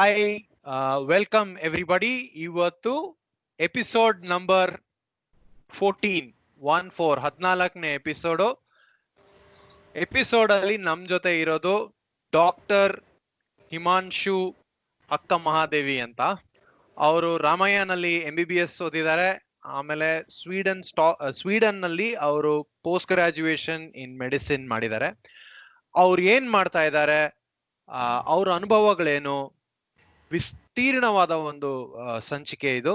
Hi, welcome everybody. ಇವತ್ತು episode number 14ನೇ episode ಅಲ್ಲಿ ನಮ್ ಜೊತೆ ಇರೋದು ಡಾಕ್ಟರ್ ಹಿಮಾಂಶು ಅಕ್ಕ ಮಹಾದೇವಿ ಅಂತ. ಅವರು ರಾಮಯ್ಯನಲ್ಲಿ MBBS ಓದಿದ್ದಾರೆ. ಆಮೇಲೆ ಸ್ವೀಡನ್ ನಲ್ಲಿ ಅವರು ಪೋಸ್ಟ್ ಗ್ರಾಜುಯೇಷನ್ ಇನ್ ಮೆಡಿಸಿನ್ ಮಾಡಿದ್ದಾರೆ. ಅವ್ರು ಏನ್ ಮಾಡ್ತಾ ಇದ್ದಾರೆ, ಅವ್ರ ಅನುಭವಗಳೇನು, ವಿಸ್ತೀರ್ಣವಾದ ಒಂದು ಸಂಚಿಕೆ ಇದು.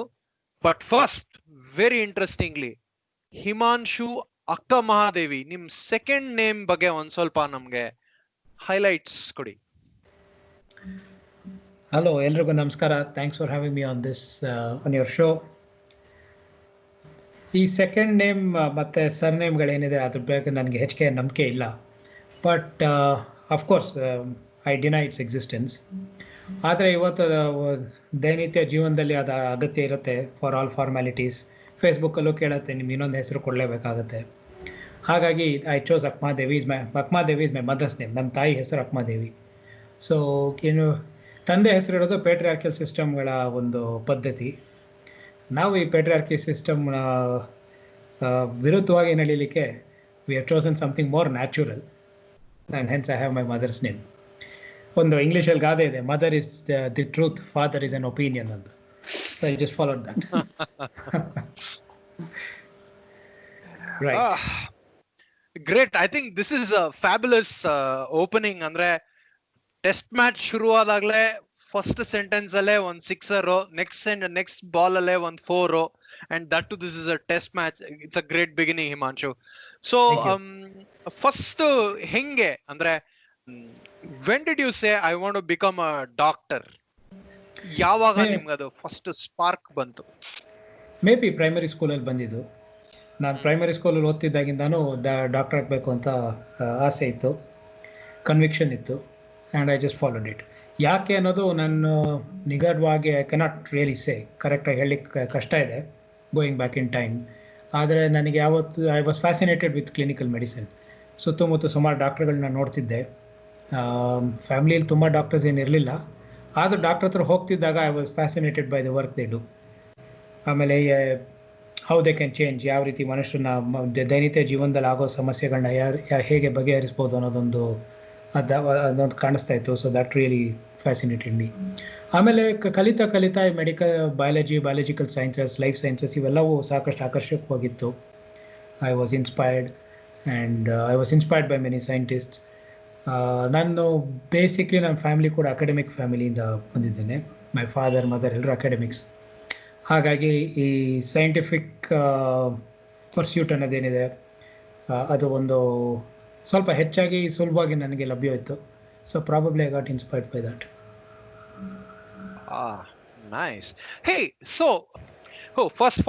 But first, very interestingly, Himanshu ಅಕ್ಕ ಮಹಾದೇವಿ, ನಿಮ್ ಸೆಕೆಂಡ್ ನೇಮ್ ಬಗ್ಗೆ ಒಂದ್ ಸ್ವಲ್ಪ ನಮ್ಗೆ ಹೈಲೈಟ್ಸ್ ಕೊಡಿ. ಹಲೋ, ಎಲ್ರಿಗೂ ನಮಸ್ಕಾರ. Thanks for having me on this on your show. ಈ ಸೆಕೆಂಡ್ ನೇಮ್ ಮತ್ತು ಸರ್ನೇಮ್ಗಳೇನಿದೆ ಅದ್ರ ಬಗ್ಗೆ ನನಗೆ ಹೆಚ್ಚಿಗೆ ನಂಬಿಕೆ ಇಲ್ಲ. But of course I deny it's existence. ಆದರೆ ಇವತ್ತು ದೈನಿತ್ಯ ಜೀವನದಲ್ಲಿ ಅದು ಅಗತ್ಯ ಇರುತ್ತೆ ಫಾರ್ ಆಲ್ ಫಾರ್ಮ್ಯಾಲಿಟೀಸ್. ಫೇಸ್ಬುಕ್ಕಲ್ಲೂ ಕೇಳುತ್ತೆ, ನಿಮ್ಗೆ ಇನ್ನೊಂದು ಹೆಸರು ಕೊಡಲೇಬೇಕಾಗತ್ತೆ. ಹಾಗಾಗಿ I chose Akkamadevi is my mother's name. ನಮ್ಮ ತಾಯಿ ಹೆಸರು ಅಕ್ಮಾದೇವಿ. ಸೊ ಏನು, ತಂದೆ ಹೆಸರಿರೋದು ಪೇಟ್ರಿಯಾರ್ಕಲ್ ಸಿಸ್ಟಮ್ಗಳ ಒಂದು ಪದ್ಧತಿ. ನಾವು ಈ ಪೇಟ್ರಿಯಾರ್ಕಿ ಸಿಸ್ಟಮ್ನ ವಿರುದ್ಧವಾಗಿ ನಡೀಲಿಕ್ಕೆ we have chosen something more natural, and hence I have my mother's name. ಒಂದು ಇಂಗ್ಲೀಷಲ್ಲಿ ಗಾದೆ ಇದೆ, mother is the truth, father is an opinion ಅಂತ. So I just followed that. Right, great. I think this is a fabulous opening. ಅಂದ್ರೆ test match ಶುರು ಆದಾಗ್ಲೇ first sentence ಅಲ್ಲೇ ಒಂದ್ ಸಿಕ್ಸರ್, ನೆಕ್ಸ್ಟ್ ಬಾಲ್ ಅಲ್ಲೇ ಒಂದ್ 4, and that to this is a test match. It's a great beginning, Himanshu. So first ಹೆಂಗೆ ಅಂದ್ರೆ, when did you say I want to become a doctor? ಯಾವಾಗ ನಿಮ್ಗೆ ಅದು ಫಸ್ಟ್ ಸ್ಪಾರ್ಕ್ ಬಂತು? ಮೇ ಬಿ ಪ್ರೈಮರಿ ಸ್ಕೂಲಲ್ಲಿ ಬಂದಿದ್ದು. ನಾನು ಪ್ರೈಮರಿ ಸ್ಕೂಲಲ್ಲಿ ಓದ್ತಿದ್ದಾಗಿಂದಾನು ಡಾಕ್ಟರ್ ಆಗಬೇಕು ಅಂತ ಆಸೆ ಇತ್ತು, ಕನ್ವಿಕ್ಷನ್ ಇತ್ತು, and I just followed it. ಯಾಕೆ ಅನ್ನೋದು ನಾನು ನಿಗೂಢವಾಗಿ ಐ ಕೆನಾಟ್ ರಿಯಲಿ ಸೇ, ಕರೆಕ್ಟಾಗಿ ಹೇಳಲಿಕ್ಕೆ ಕಷ್ಟ ಇದೆ ಗೋಯಿಂಗ್ ಬ್ಯಾಕ್ ಇನ್ ಟೈಮ್. ಆದರೆ ನನಗೆ ಯಾವತ್ತು I was fascinated with clinical medicine. ಸುತ್ತಮುತ್ತ ಸುಮಾರು ಡಾಕ್ಟರ್ಗಳನ್ನ ನೋಡ್ತಿದ್ದೆ. ಫ್ಯಾಮಿಲಿಯಲ್ಲಿ ತುಂಬ ಡಾಕ್ಟರ್ಸ್ ಏನಿರಲಿಲ್ಲ, ಆದರೂ ಡಾಕ್ಟರ್ ಹತ್ರ ಹೋಗ್ತಿದ್ದಾಗ I was fascinated by the work they do. ಆಮೇಲೆ ಹೌ ದೇ ಕ್ಯಾನ್ ಚೇಂಜ್, ಯಾವ ರೀತಿ ಮನುಷ್ಯನ ದೈನಿತ್ಯ ಜೀವನದಲ್ಲಿ ಆಗೋ ಸಮಸ್ಯೆಗಳನ್ನ ಹೇಗೆ ಬಗೆಹರಿಸ್ಬೋದು ಅನ್ನೋದೊಂದು ಅದೊಂದು ಕಾಣಿಸ್ತಾ ಇತ್ತು. So that really fascinated me. ಆಮೇಲೆ ಕಲಿತಾ ಬಯಾಲಜಿಕಲ್ ಸೈನ್ಸಸ್, ಲೈಫ್ ಸೈನ್ಸಸ್ ಇವೆಲ್ಲವೂ ಸಾಕಷ್ಟು ಆಕರ್ಷಕವಾಗಿತ್ತು. I was inspired by many scientists. ನಾನು ಬೇಸಿಕ್ಲಿ ನನ್ನ ಫ್ಯಾಮಿಲಿ ಕೂಡ ಅಕಾಡೆಮಿಕ್ ಫ್ಯಾಮಿಲಿಯಿಂದ ಬಂದಿದ್ದೇನೆ. ಮೈ ಫಾದರ್, ಮದರ್ ಎಲ್ಲರೂ ಅಕಾಡೆಮಿಕ್ಸ್. ಹಾಗಾಗಿ ಈ ಸೈಂಟಿಫಿಕ್ ಪರ್ಸ್ಯೂಟ್ ಅನ್ನೋದೇನಿದೆ ಅದು ಒಂದು ಸ್ವಲ್ಪ ಹೆಚ್ಚಾಗಿ ಸುಲಭವಾಗಿ ನನಗೆ ಲಭ್ಯವಿತ್ತು. So probably I got inspired by that. Nice. Hey, so first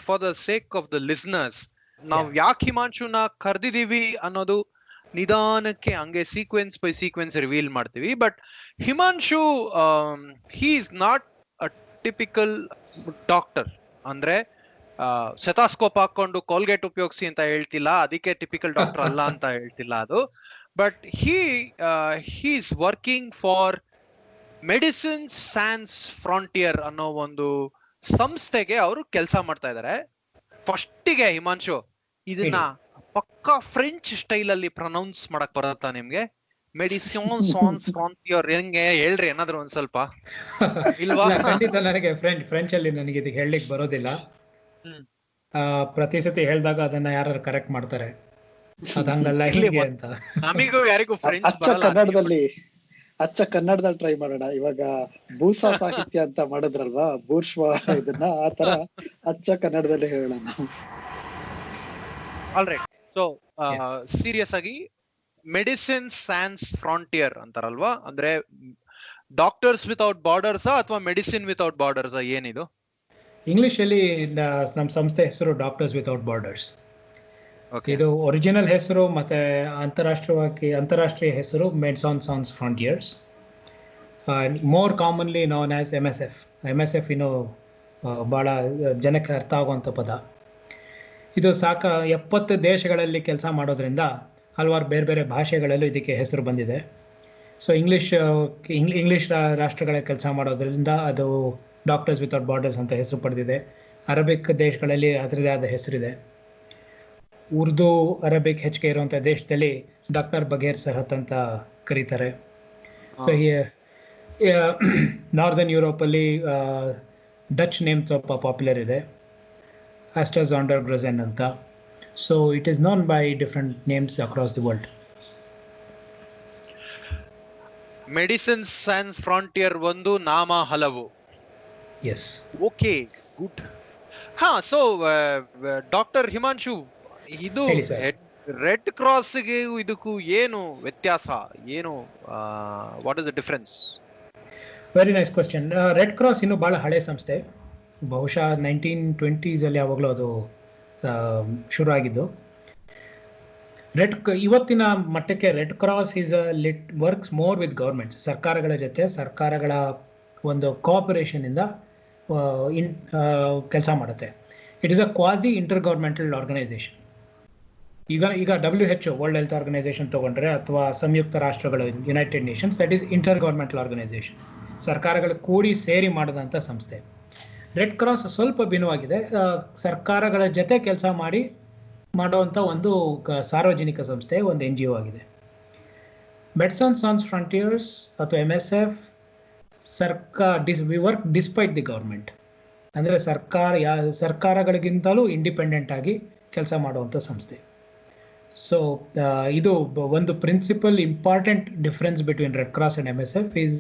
for the sake of the listeners, ನಾವು ಯಾಕೆ ಹಿಮಾಂಶುನ ಕರೆದಿದ್ದೀವಿ ಅನ್ನೋದು ನಿಧಾನಕ್ಕೆ ಹಂಗೆ ಸೀಕ್ವೆನ್ಸ್ ಬೈ ಸೀಕ್ವೆನ್ಸ್ ರಿವೀಲ್ ಮಾಡ್ತೀವಿ. But Himanshu, he is not a typical doctor. ಅಂದ್ರೆ ಸೆತಾಸ್ಕೋಪ್ ಹಾಕೊಂಡು ಕೋಲ್ಗೇಟ್ ಉಪಯೋಗಿಸಿ ಅಂತ ಹೇಳ್ತಿಲ್ಲ, ಅದಕ್ಕೆ ಟಿಪಿಕಲ್ ಡಾಕ್ಟರ್ ಅಲ್ಲ ಅಂತ ಹೇಳ್ತಿಲ್ಲ ಅದು. But he is working for medicine Sans frontier ಅನ್ನೋ ಒಂದು ಸಂಸ್ಥೆಗೆ ಅವರು ಕೆಲಸ ಮಾಡ್ತಾ ಇದ್ದಾರೆ. ಫಸ್ಟಿಗೆ ಹಿಮಾಂಶು, ಇದನ್ನ ಪಕ್ಕಾ ಫ್ರೆಂಚ್ ಸ್ಟೈಲ್ ಅಲ್ಲಿ ಪ್ರೊನೌನ್ಸ್ ಮಾಡಕ್ ಬರುತ್ತಾ ನಿಮ್ಗೆ? ಮೆಡಿಸಿನ್ ಸಾನ್ಸ್ ಫ್ರಾಂಟಿಯರ್ ಹೆಂಗೆ ಹೇಳ್ರಿ ಏನಾದ್ರು ಒಂದ್ ಸ್ವಲ್ಪ. ಇಲ್ವಾ? ಖಂಡಿತ ನನಗೆ ಫ್ರೆಂಚ್ ಅಲ್ಲಿ ನನಗೆ ಇದಕ್ಕೆ ಹೇಳಲಿಕ್ಕೆ ಬರೋದಿಲ್ಲ. ಪ್ರತಿ ಸತಿ ಹೇಳಿದಾಗ ಅದನ್ನ ಯಾರು ಕರೆಕ್ಟ್ ಮಾಡ್ತಾರೆ, ಅದಂಗಲ್ಲ ಹೀಗೆ ಅಂತ. ನಮಿಗೂ ಯಾರಿಗೂ ಫ್ರೆಂಚ್ ಅಚ್ಚ ಕನ್ನಡದಲ್ಲಿ ಟ್ರೈ ಮಾಡೋಣ. ಇವಾಗ ಭೂಸಾ ಸಾಹಿತ್ಯ ಅಂತ ಮಾಡಿದ್ರಲ್ವಾ, ಬೂರ್ಶ್ವಾ, ಇದನ್ನ ಆ ತರ ಅಚ್ಚ ಕನ್ನಡದಲ್ಲಿ ಹೇಳೋಣ. ಆಲ್ರೈಟ್. ಸೊ ಸೀರಿಯಸ್ ಆಗಿ, ಮೆಡಿಸಿನ್ ಸ್ಯಾನ್ಸ್ ಫ್ರಾಂಟಿಯರ್ ಅಂತಾರಲ್ವಾ, ಅಂದ್ರೆ ಡಾಕ್ಟರ್ಸ್ ವಿತೌಟ್ ಬಾರ್ಡರ್ಸ್ ಅಥವಾ ಮೆಡಿಸಿನ್ ವಿತೌಟ್ ಬಾರ್ಡರ್ಸ್, ಏನಿದು? ಇಂಗ್ಲಿಷಲ್ಲಿ ನಮ್ಮ ಸಂಸ್ಥೆ ಹೆಸರು ಡಾಕ್ಟರ್ಸ್ ವಿತೌಟ್ ಬಾರ್ಡರ್ಸ್. ಇದು ಒರಿಜಿನಲ್ ಹೆಸರು, ಮತ್ತೆ ಅಂತಾರಾಷ್ಟ್ರೀಯ ಹೆಸರು Medecins Sans Frontieres. More commonly known as MSF ಇನ್ನೂ ಭಾಳ ಜನಕ್ಕೆ ಅರ್ಥ ಆಗುವಂಥ ಪದ. ಇದು 70 ದೇಶಗಳಲ್ಲಿ ಕೆಲಸ ಮಾಡೋದ್ರಿಂದ ಹಲವಾರು ಬೇರೆ ಬೇರೆ ಭಾಷೆಗಳಲ್ಲೂ ಇದಕ್ಕೆ ಹೆಸರು ಬಂದಿದೆ. ಸೊ ಇಂಗ್ಲಿಷ್ ರಾಷ್ಟ್ರಗಳ ಕೆಲಸ ಮಾಡೋದ್ರಿಂದ ಅದು ಡಾಕ್ಟರ್ಸ್ ವಿತೌಟ್ ಬಾರ್ಡರ್ಸ್ ಅಂತ ಹೆಸರು ಪಡೆದಿದೆ. ಅರಬಿಕ್ ದೇಶಗಳಲ್ಲಿ ಅದರದೇ ಆದ ಹೆಸರಿದೆ. ಉರ್ದು ಅರಬಿಕ್ ಹೆಚ್ಚಿಗೆ ಇರುವಂಥ ದೇಶದಲ್ಲಿ ಡಾಕ್ಟರ್ ಬಗೇರ್ ಸಹತ್ ಅಂತ ಕರೀತಾರೆ. ಸೊ ನಾರ್ದರ್ನ್ ಯುರೋಪಲ್ಲಿ ಡಚ್ ನೇಮ್ ಸ್ವಲ್ಪ ಪಾಪ್ಯುಲರ್ ಇದೆ, ಆಸ್ಟರ್ ಝಾಂಡರ್ ಗ್ರೋಸೆನ್ ಅಂತ. So it is known by different names across the world. Medicine science frontier ಒಂದು, ನಾಮ ಹಲವು. ಎಸ್. Okay, good. ಹಾ, ಸೊ ಡಾಕ್ಟರ್ ಹಿಮಾಂಶು, ಇದು ಹೇಳಿ ಸರ್. ರೆಡ್ ಕ್ರಾಸ್ಗೆ ಇದಕ್ಕೂ ಏನು ವ್ಯತ್ಯಾಸ, ಏನು what is the difference? Very nice question. Red cross ಇನ್ನು ಬಹಳ ಹಳೆ ಸಂಸ್ಥೆ, ಬಹುಶಃ 1920s ಅಲ್ಲಿ ಯಾವಾಗಲೂ ಅದು ಶುರು ಆಗಿದ್ದು. ಇವತ್ತಿನ ಮಟ್ಟಕ್ಕೆ red cross is works more with governments, ಸರ್ಕಾರಗಳ ಜೊತೆ, ಸರ್ಕಾರಗಳ ಒಂದು ಕೋಆಪರೇಷನ್ ಇಂದ ಕೆಲಸ ಮಾಡುತ್ತೆ. It is a quasi intergovernmental organisation. ಈಗ WHO ವರ್ಲ್ಡ್ ಹೆಲ್ತ್ ಆರ್ಗನೈಸೇಷನ್ ತಗೊಂಡ್ರೆ, ಅಥವಾ ಸಂಯುಕ್ತ ರಾಷ್ಟ್ರಗಳು united nations, that is intergovernmental organisation, ಸರ್ಕಾರಗಳು ಕೂಡಿ ಸೇರಿ ಮಾಡಿದಂಥ ಸಂಸ್ಥೆ. ರೆಡ್ ಕ್ರಾಸ್ ಸ್ವಲ್ಪ ಭಿನ್ನವಾಗಿದೆ, ಸರ್ಕಾರಗಳ ಜೊತೆ ಕೆಲಸ ಮಾಡುವಂಥ ಒಂದು ಸಾರ್ವಜನಿಕ ಸಂಸ್ಥೆ, ಒಂದು NGO ಆಗಿದೆ. ಮೆಡಿಸಿನ್ಸ್ ಸಾನ್ಸ್ ಫ್ರಂಟಿಯರ್ಸ್ ಅಥವಾ MSF we work despite the government, ಅಂದರೆ ಸರ್ಕಾರಗಳಿಗಿಂತಲೂ ಇಂಡಿಪೆಂಡೆಂಟ್ ಆಗಿ ಕೆಲಸ ಮಾಡುವಂಥ ಸಂಸ್ಥೆ. ಸೊ ಇದು ಒಂದು principal important difference between red cross and MSF is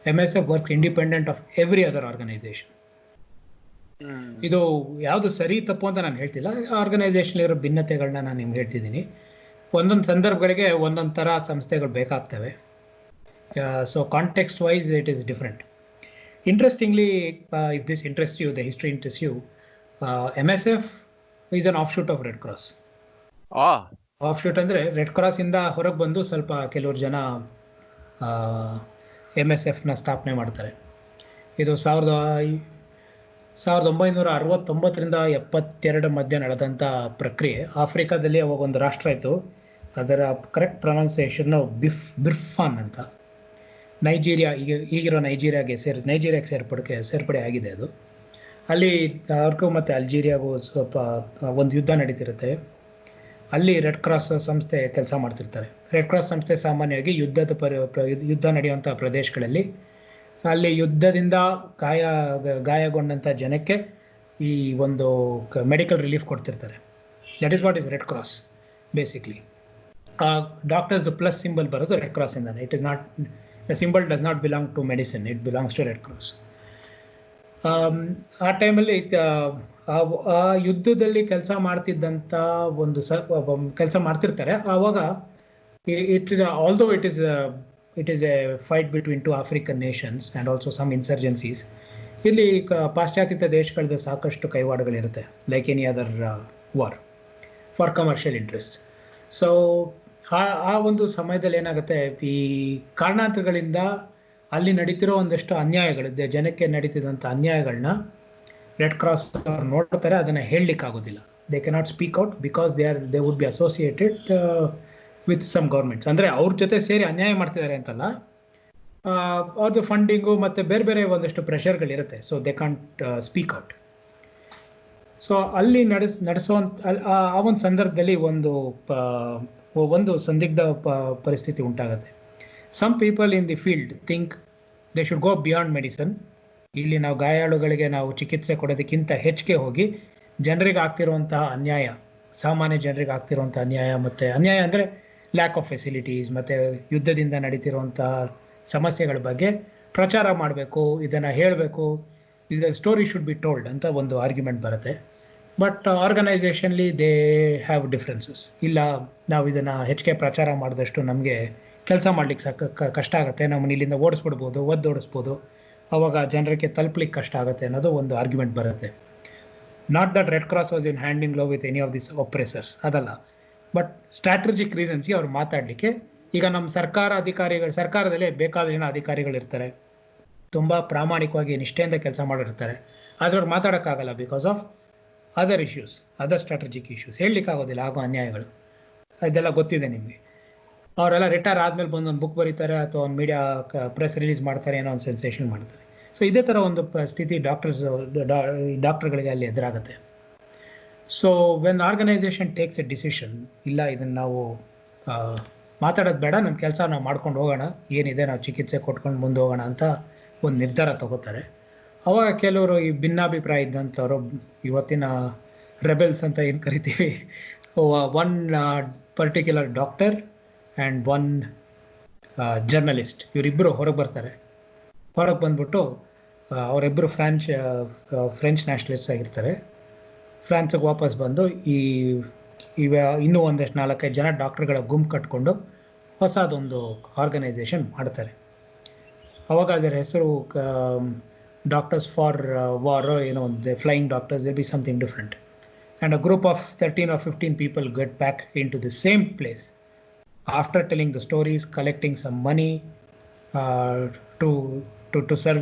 MSF works independent of every other organisation. ಇದು ಯಾವುದು ಸರಿ ತಪ್ಪು ಅಂತ ನಾನು ಹೇಳ್ತಿಲ್ಲ, ಆರ್ಗನೈಸೇಷನ್ ಇರೋ ಭಿನ್ನತೆಗಳನ್ನ ನಾನು ನಿಮ್ಗೆ ಹೇಳ್ತಿದ್ದೀನಿ. ಒಂದೊಂದು ಸಂದರ್ಭಗಳಿಗೆ ಒಂದೊಂದು ಥರ ಸಂಸ್ಥೆಗಳು ಬೇಕಾಗ್ತವೆ. So context wise it is different. Interestingly, if this interest you, the history interest you, MSF is an offshoot of Red Cross. Offshoot ಅಂದರೆ ರೆಡ್ ಕ್ರಾಸ್ ಇಂದ ಹೊರಗೆ ಬಂದು ಸ್ವಲ್ಪ ಕೆಲವರು ಜನ MSFನ ಸ್ಥಾಪನೆ ಮಾಡ್ತಾರೆ. ಇದು 1969ರಿಂದ 72 ಮಧ್ಯೆ ನಡೆದಂಥ ಪ್ರಕ್ರಿಯೆ. ಆಫ್ರಿಕಾದಲ್ಲಿ ಅವಾಗ ಒಂದು ರಾಷ್ಟ್ರ ಇತ್ತು, ಅದರ ಕರೆಕ್ಟ್ ಪ್ರೊನೌನ್ಸಿಯೇಷನ್ ಬಿರ್ಫಾನ್ ಅಂತ. ನೈಜೀರಿಯಾ, ಈಗಿರೋ ನೈಜೀರಿಯಾಗೆ ಸೇರ್ಪಡೆ ಆಗಿದೆ ಅದು. ಅಲ್ಲಿ ಅವ್ರಿಗೂ ಮತ್ತು ಅಲ್ಜೀರಿಯಾಗೂ ಸ್ವಲ್ಪ ಒಂದು ಯುದ್ಧ ನಡೀತಿರುತ್ತೆ. ಅಲ್ಲಿ ರೆಡ್ ಕ್ರಾಸ್ ಸಂಸ್ಥೆ ಕೆಲಸ ಮಾಡ್ತಿರ್ತಾರೆ. ರೆಡ್ ಕ್ರಾಸ್ ಸಂಸ್ಥೆ ಸಾಮಾನ್ಯವಾಗಿ ಯುದ್ಧ ನಡೆಯುವಂಥ ಪ್ರದೇಶಗಳಲ್ಲಿ, ಅಲ್ಲಿ ಯುದ್ಧದಿಂದ ಗಾಯಗೊಂಡಂಥ ಜನಕ್ಕೆ ಈ ಒಂದು ಮೆಡಿಕಲ್ ರಿಲೀಫ್ ಕೊಡ್ತಿರ್ತಾರೆ. That is what is Red Cross basically. ಡಾಕ್ಟರ್ಸ್ದು ಪ್ಲಸ್ ಸಿಂಬಲ್ ಬರೋದು ರೆಡ್ ಕ್ರಾಸ್ ಇಂದಾನೆ. It is not, the symbol does not belong to medicine, it belongs to red Cross. ಆ ಟೈಮಲ್ಲಿ ಆ ಯುದ್ಧದಲ್ಲಿ ಕೆಲಸ ಮಾಡ್ತಿದ್ದಂಥ ಒಂದು ಕೆಲಸ ಮಾಡ್ತಿರ್ತಾರೆ. ಆವಾಗ although it is a fight between 2 African nations and also some insurgencies. ಇಲ್ಲಿ ಪಾಶ್ಚಾತ್ಯ ದೇಶಗಳದ್ದು ಸಾಕಷ್ಟು ಕೈವಾಡಗಳಿರುತ್ತೆ, like any other war for commercial interest. So ಆ ಒಂದು ಸಮಯದಲ್ಲಿ ಏನಾಗುತ್ತೆ, ಈ ಕಾರಣಾಂತರಗಳಿಂದ ಅಲ್ಲಿ ನಡೀತಿರೋ ಒಂದಷ್ಟು ಅನ್ಯಾಯಗಳಿದೆ, ಜನಕ್ಕೆ ನಡೀತಿದ್ದಂಥ ಅನ್ಯಾಯಗಳನ್ನ ರೆಡ್ ಕ್ರಾಸ್ ನೋಡ್ತಾರೆ. ಅದನ್ನು ಹೇಳಲಿಕ್ಕಾಗೋದಿಲ್ಲ. They cannot speak out because they would be associated with some governments. ಅಂದರೆ ಅವ್ರ ಜೊತೆ ಸೇರಿ ಅನ್ಯಾಯ ಮಾಡ್ತಿದ್ದಾರೆ ಅಂತಲ್ಲ, ಅವ್ರದ್ದು ಫಂಡಿಂಗು ಮತ್ತು ಬೇರೆ ಬೇರೆ ಒಂದಷ್ಟು ಪ್ರೆಷರ್ಗಳಿರುತ್ತೆ. So they can't speak out. So ಅಲ್ಲಿ ನಡೆಸುವಂಥ ಆ ಒಂದು ಸಂದರ್ಭದಲ್ಲಿ ಒಂದು ಸಂದಿಗ್ಧ ಪರಿಸ್ಥಿತಿ ಉಂಟಾಗುತ್ತೆ. Some people in the field think they should go beyond medicine. ಇಲ್ಲಿ ನಾವು ಗಾಯಾಳುಗಳಿಗೆ ನಾವು ಚಿಕಿತ್ಸೆ ಕೊಡೋದಕ್ಕಿಂತ ಹೆಚ್ಚಿಗೆ ಹೋಗಿ ಜನರಿಗೆ ಆಗ್ತಿರುವಂತಹ ಅನ್ಯಾಯ, ಸಾಮಾನ್ಯ ಜನರಿಗೆ ಆಗ್ತಿರುವಂಥ ಅನ್ಯಾಯ, ಮತ್ತು ಅನ್ಯಾಯ ಅಂದರೆ ಲ್ಯಾಕ್ ಆಫ್ ಫೆಸಿಲಿಟೀಸ್ ಮತ್ತು ಯುದ್ಧದಿಂದ ನಡೀತಿರುವಂತಹ ಸಮಸ್ಯೆಗಳ ಬಗ್ಗೆ ಪ್ರಚಾರ ಮಾಡಬೇಕು, ಇದನ್ನು ಹೇಳಬೇಕು, ಇದು ಸ್ಟೋರಿ ಶುಡ್ ಬಿ ಟೋಲ್ಡ್ ಅಂತ ಒಂದು ಆರ್ಗ್ಯುಮೆಂಟ್ ಬರುತ್ತೆ. But organisationally they have differences. ಇಲ್ಲ, ನಾವು ಇದನ್ನು ಹೆಚ್ಚಿಗೆ ಪ್ರಚಾರ ಮಾಡಿದಷ್ಟು ನಮಗೆ ಕೆಲಸ ಮಾಡ್ಲಿಕ್ಕೆ ಕಷ್ಟ ಆಗುತ್ತೆ, ನಮ್ಮನ್ನು ಇಲ್ಲಿಂದ ಒದ್ದೋಡಿಸ್ಬೋದು, ಅವಾಗ ಜನರಿಗೆ ತಲುಪಲಿಕ್ಕೆ ಕಷ್ಟ ಆಗುತ್ತೆ ಅನ್ನೋದು ಒಂದು ಆರ್ಗ್ಯುಮೆಂಟ್ ಬರುತ್ತೆ. Not that Red Cross was in hand in glove with any of this oppressors, ಅದಲ್ಲ. ಬಟ್ ಸ್ಟ್ರಾಟಜಿಕ್ ರೀಸನ್ಸ್ಗೆ ಅವ್ರು ಮಾತಾಡಲಿಕ್ಕೆ, ಈಗ ನಮ್ಮ ಸರ್ಕಾರದಲ್ಲಿ ಬೇಕಾದ ಜನ ಅಧಿಕಾರಿಗಳಿರ್ತಾರೆ, ತುಂಬ ಪ್ರಾಮಾಣಿಕವಾಗಿ ನಿಷ್ಠೆಯಿಂದ ಕೆಲಸ ಮಾಡಿರ್ತಾರೆ, ಆದರೆ ಅವ್ರು ಮಾತಾಡೋಕ್ಕಾಗಲ್ಲ because of other issues, other strategic issues. ಹೇಳಲಿಕ್ಕಾಗೋದಿಲ್ಲ ಆಗೋ ಅನ್ಯಾಯಗಳು. ಇದೆಲ್ಲ ಗೊತ್ತಿದೆ ನಿಮಗೆ. ಅವರೆಲ್ಲ ರಿಟೈರ್ ಆದ್ಮೇಲೆ ಬಂದು ಒಂದು ಬುಕ್ ಬರೀತಾರೆ ಅಥವಾ ಒಂದು ಮೀಡಿಯಾ ಪ್ರೆಸ್ ರಿಲೀಸ್ ಮಾಡ್ತಾರೆ, ಏನೋ ಒಂದು ಸೆನ್ಸೇಷನ್ ಮಾಡ್ತಾರೆ. ಸೊ ಇದೇ ಥರ ಒಂದು ಸ್ಥಿತಿ ಡಾಕ್ಟರ್ಗಳಿಗೆ ಅಲ್ಲಿ ಎದುರಾಗುತ್ತೆ. So when organisation takes a decision, ಇಲ್ಲ ಇದನ್ನು ನಾವು ಮಾತಾಡೋದು ಬೇಡ, ನಮ್ಮ ಕೆಲಸ ನಾವು ಮಾಡ್ಕೊಂಡು ಹೋಗೋಣ, ಏನಿದೆ ನಾವು ಚಿಕಿತ್ಸೆ ಕೊಟ್ಕೊಂಡು ಮುಂದೆ ಹೋಗೋಣ ಅಂತ ಒಂದು ನಿರ್ಧಾರ ತಗೋತಾರೆ. ಅವಾಗ ಕೆಲವರು ಈ ಭಿನ್ನಾಭಿಪ್ರಾಯ ಇದ್ದಂಥವ್ರು, ಇವತ್ತಿನ ರೆಬೆಲ್ಸ್ ಅಂತ ಏನು ಕರಿತೀವಿ, one particular doctor and one journalist, ಇವರಿಬ್ಬರು ಹೊರಗೆ ಬರ್ತಾರೆ. ಹೊರಗೆ ಬಂದ್ಬಿಟ್ಟು ಅವರಿಬ್ಬರು ಫ್ರೆಂಚ್ ನ್ಯಾಷನಲಿಸ್ಟ್ ಆಗಿರ್ತಾರೆ. ಫ್ರಾನ್ಸಿಗೆ ವಾಪಸ್ ಬಂದು ಇನ್ನೂ ಒಂದಷ್ಟು 4-5 ಜನ ಡಾಕ್ಟರ್ಗಳ ಗುಂಪು ಕಟ್ಕೊಂಡು ಹೊಸದೊಂದು ಆರ್ಗನೈಸೇಷನ್ ಮಾಡ್ತಾರೆ. ಅವಾಗ ಅದರ ಹೆಸರು ಡಾಕ್ಟರ್ಸ್ ಫಾರ್ ವಾರ್ ಏನೋ ಒಂದು, flying doctors, will be something different. And a group of 13 or 15 people get back into the same place after telling the stories, collecting some money to serve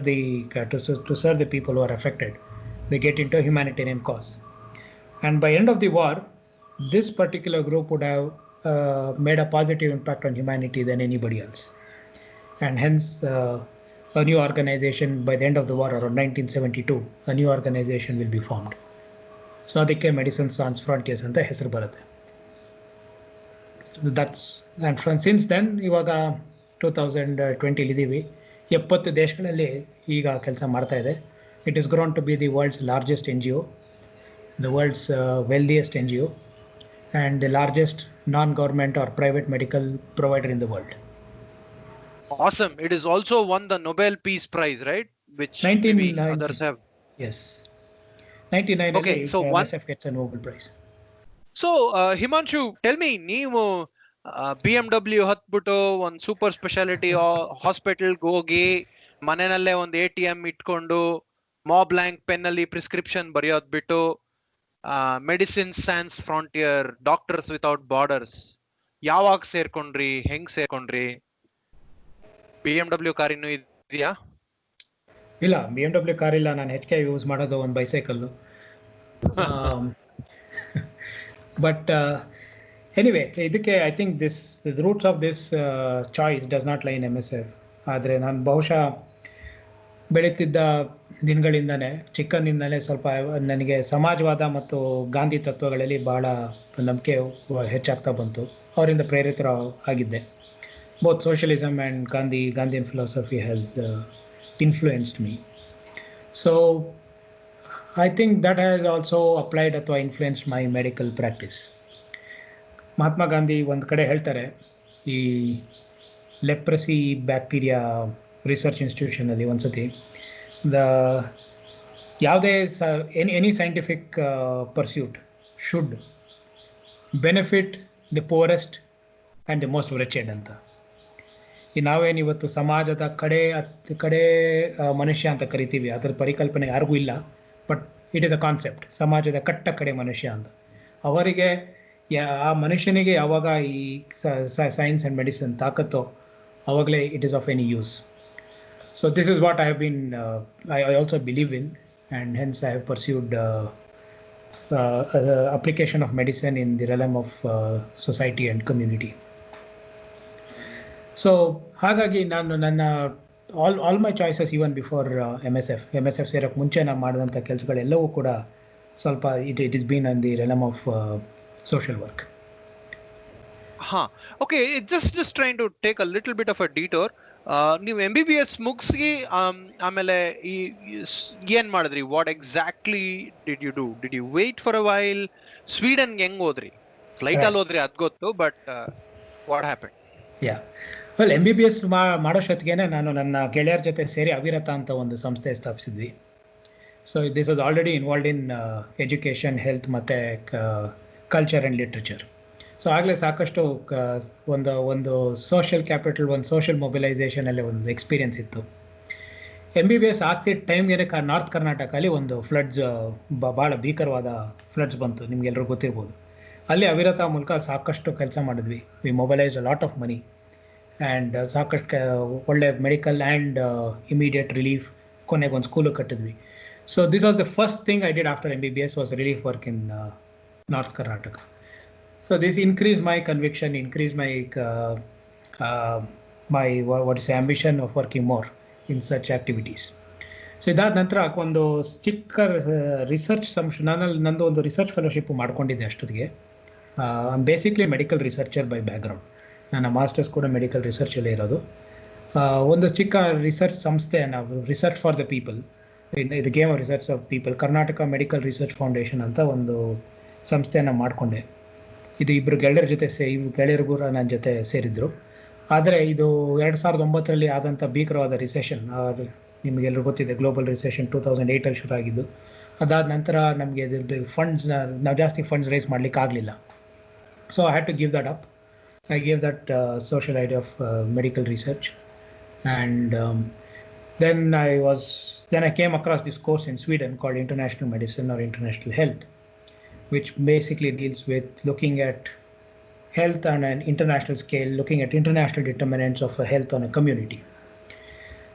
the people who are affected. They get into a humanitarian cause. And by end of the war, this particular group would have made a positive impact on humanity than anybody else. And hence, a new organization by the end of the war, around 1972, a new organization will be formed. So ಅದಕ್ಕೆ medicine Sans Frontières ಅಂತ ಹೆಸರು ಬರುತ್ತೆ. And since then, ಇವಾಗ 2020 ಇದ್ದೀವಿ, 70 ದೇಶಗಳಲ್ಲಿ ಈಗ ಕೆಲಸ ಮಾಡ್ತಾ ಇದೆ. It is grown to be the world's largest NGO, the world's wealthiest NGO, and the largest non-government or private medical provider in the world. Awesome. It is also won the Nobel Peace Prize, right? Which maybe others have. Yes. 99. Okay, so MSF gets a Nobel Prize. So Himanshu, tell me, ನೀವು BMW ಹತ್ಬಿಟ್ಟು ಒಂದು super speciality ಹಾಸ್ಪಿಟಲ್ಗೆ ಹೋಗಿ ಮನೆಯಲ್ಲೇ ಒಂದು ATM ಇಟ್ಕೊಂಡು blank pen ಅಲ್ಲಿ prescription ಬರೆಯೋದ್ ಬಿಟ್ಟು medicine sans frontier, doctors without borders ಯಾವಾಗ ಸೇರ್ಕೊಂಡ್ರಿ, ಹೆಂಗ್ ಸೇರ್ಕೊಂಡ್ರಿ? BMW ಕಾರ್ ಇನ್ನೂ ಇದೆಯಾ? ಇಲ್ಲ, BMW ಕಾರ್ ಇಲ್ಲ. ನಾನು HK ಯೂಸ್ ಮಾಡೋದು ಒಂದು ಬೈಸೈಕಲ್. ಬಟ್ ಎನಿವೇ, ಇದಕ್ಕೆ I think the roots of this choice does not ಲೈ ಇನ್ MSF. ಆದರೆ ನಾನು ಬಹುಶಃ ಬೆಳೀತಿದ್ದ ದಿನಗಳಿಂದನೇ, ಚಿಕ್ಕಂದಿಂದಲೇ ಸ್ವಲ್ಪ ನನಗೆ ಸಮಾಜವಾದ ಮತ್ತು ಗಾಂಧಿ ತತ್ವಗಳಲ್ಲಿ ಬಹಳ ನಂಬಿಕೆ ಹೆಚ್ಚಾಗ್ತಾ ಬಂತು. ಅವರಿಂದ ಪ್ರೇರಿತರ ಆಗಿದ್ದೆ. Both socialism and Gandhian philosophy has influenced me. So I think that has also applied ಅಥವಾ influenced my medical practice. Mahatma Gandhi ಒಂದು ಕಡೆ ಹೇಳ್ತಾರೆ, ಈ ಲೆಪ್ರಸಿ ಬ್ಯಾಕ್ಟೀರಿಯಾ ರಿಸರ್ಚ್ ಇನ್ಸ್ಟಿಟ್ಯೂಷನಲ್ಲಿ ಒಂದ್ಸತಿ, ಯಾವುದೇ any scientific pursuit should benefit the poorest and the most wretched ಅಂತ. ಈ ನಾವೇನಿವತ್ತು ಸಮಾಜದ ಕಡೆ ಮನುಷ್ಯ ಅಂತ ಕರಿತೀವಿ, ಅದರ ಪರಿಕಲ್ಪನೆ ಯಾರಿಗೂ ಇಲ್ಲ. But it is a concept, ಸಮಾಜದ ಕಡೆ ಮನುಷ್ಯ ಅಂತ. ಅವರಿಗೆ ಆ ಮನುಷ್ಯನಿಗೆ ಯಾವಾಗ ಈ ಸೈನ್ಸ್ ಆ್ಯಂಡ್ ಮೆಡಿಸಿನ್ ತಾಕತ್ತೋ ಆವಾಗಲೇ it is of any use. So this is what I have been I also believe in, and hence I have pursued application of medicine in the realm of society and community. So ಹಾಗಾಗಿ ನಾನು ನನ್ನ all my choices even before MSF ಸೇರೋಕ್ಕೆ ಮುಂಚೆ ನಾನು ಮಾಡಿದಂಥ ಕೆಲಸಗಳೆಲ್ಲವೂ ಕೂಡ ಸ್ವಲ್ಪ it is been in the realm of social work. Okay, just trying to take a little bit of a detour. ನೀವು MBBS ಮುಗಿಸಿ ಆಮೇಲೆ ಏನ್ ಮಾಡಿದ್ರಿ? What exactly did you do? Did you wait for a while? ಸ್ವೀಡನ್ಗೆ ಹೆಂಗ್ ಹೋದ್ರಿ? Flight ಅಲ್ಲಿ ಹೋದ್ರಿ, ಅದ್ ಗೊತ್ತು, but what happen? Yeah, well, MBBS ಮಾಡೋಷ್ಟೊತ್ತಿಗೆ ನಾನು ನನ್ನ ಗೆಳೆಯರ ಜೊತೆ ಸೇರಿ ಅವಿರತ ಅಂತ ಒಂದು ಸಂಸ್ಥೆ ಸ್ಥಾಪಿಸಿದ್ವಿ. So this was already involved in education, health ಮತ್ತು ಕಲ್ಚರ್ ಆ್ಯಂಡ್ ಲಿಟ್ರೇಚರ್. ಸೊ ಆಗಲೇ ಸಾಕಷ್ಟು ಒಂದು ಸೋಷಿಯಲ್ ಕ್ಯಾಪಿಟಲ್, ಒಂದು ಸೋಷಿಯಲ್ ಮೊಬಿಲೈಸೇಷನಲ್ಲಿ ಒಂದು ಎಕ್ಸ್ಪೀರಿಯನ್ಸ್ ಇತ್ತು. MBBS ಆಗ್ತಿದ್ದ ಟೈಮ್ಗೆ ನಾರ್ತ್ ಕರ್ನಾಟಕಲ್ಲಿ ಒಂದು ಫ್ಲಡ್ಸ್, ಭಾಳ ಭೀಕರವಾದ ಫ್ಲಡ್ಸ್ ಬಂತು, ನಿಮ್ಗೆಲ್ಲರೂ ಗೊತ್ತಿರ್ಬೋದು. ಅಲ್ಲಿ ಅವಿರತ ಮೂಲಕ ಸಾಕಷ್ಟು ಕೆಲಸ ಮಾಡಿದ್ವಿ. We mobilise a lot of money and ಸಾಕಷ್ಟು ಒಳ್ಳೆ ಮೆಡಿಕಲ್ ಆ್ಯಂಡ್ ಇಮಿಡಿಯೇಟ್ ರಿಲೀಫ್, ಕೊನೆಗೆ ಒಂದು ಸ್ಕೂಲು ಕಟ್ಟಿದ್ವಿ. So this was the first thing I did after MBBS was relief work in north Karnataka. So this increased my conviction, increased my my what is ambition of working more in such activities. So ಇದಾದ ನಂತರ ಒಂದು ಚಿಕ್ಕ research ನಂದು ಒಂದು research fellowship ಮಾಡ್ಕೊಂಡಿದ್ದೆ ಅಷ್ಟೊತ್ತಿಗೆ. Basically medical researcher by background. ನನ್ನ masters ಕೂಡ ಮೆಡಿಕಲ್ ರಿಸರ್ಚಲ್ಲೇ ಇರೋದು. ಒಂದು ಚಿಕ್ಕ ರಿಸರ್ಚ್ ಸಂಸ್ಥೆ, ನಾವು ರಿಸರ್ಚ್ ಫಾರ್ ದ ಪೀಪಲ್, ಇದು game of research of people, Karnataka medical research foundation ಅಂತ ಒಂದು ಸಂಸ್ಥೆಯನ್ನು ಮಾಡಿಕೊಂಡೆ. ಇದು ಇಬ್ಬರು ಗೆಳೆಯರ ಜೊತೆ ಗೆಳೆಯರು ಕೂಡ ನನ್ನ ಜೊತೆ ಸೇರಿದ್ರು. ಆದರೆ ಇದು 2009 ಆದಂಥ ಭೀಕರವಾದ ರಿಸೆಷನ್, ನಿಮಗೆಲ್ಲರೂ ಗೊತ್ತಿದೆ, ಗ್ಲೋಬಲ್ ರಿಸೆಷನ್ 2008 ಶುರು ಆಗಿದ್ದು. ಅದಾದ ನಂತರ ನಮಗೆ ಇದ್ರದ್ದು ನಾವು ಜಾಸ್ತಿ ಫಂಡ್ಸ್ ರೈಸ್ ಮಾಡ್ಲಿಕ್ಕೆ ಆಗಲಿಲ್ಲ. So I had to give that up. I gave that social idea of medical research. And then I came across this course in Sweden called International Medicine or International Health, which basically deals with looking at health on an international scale, looking at international determinants of health on a community.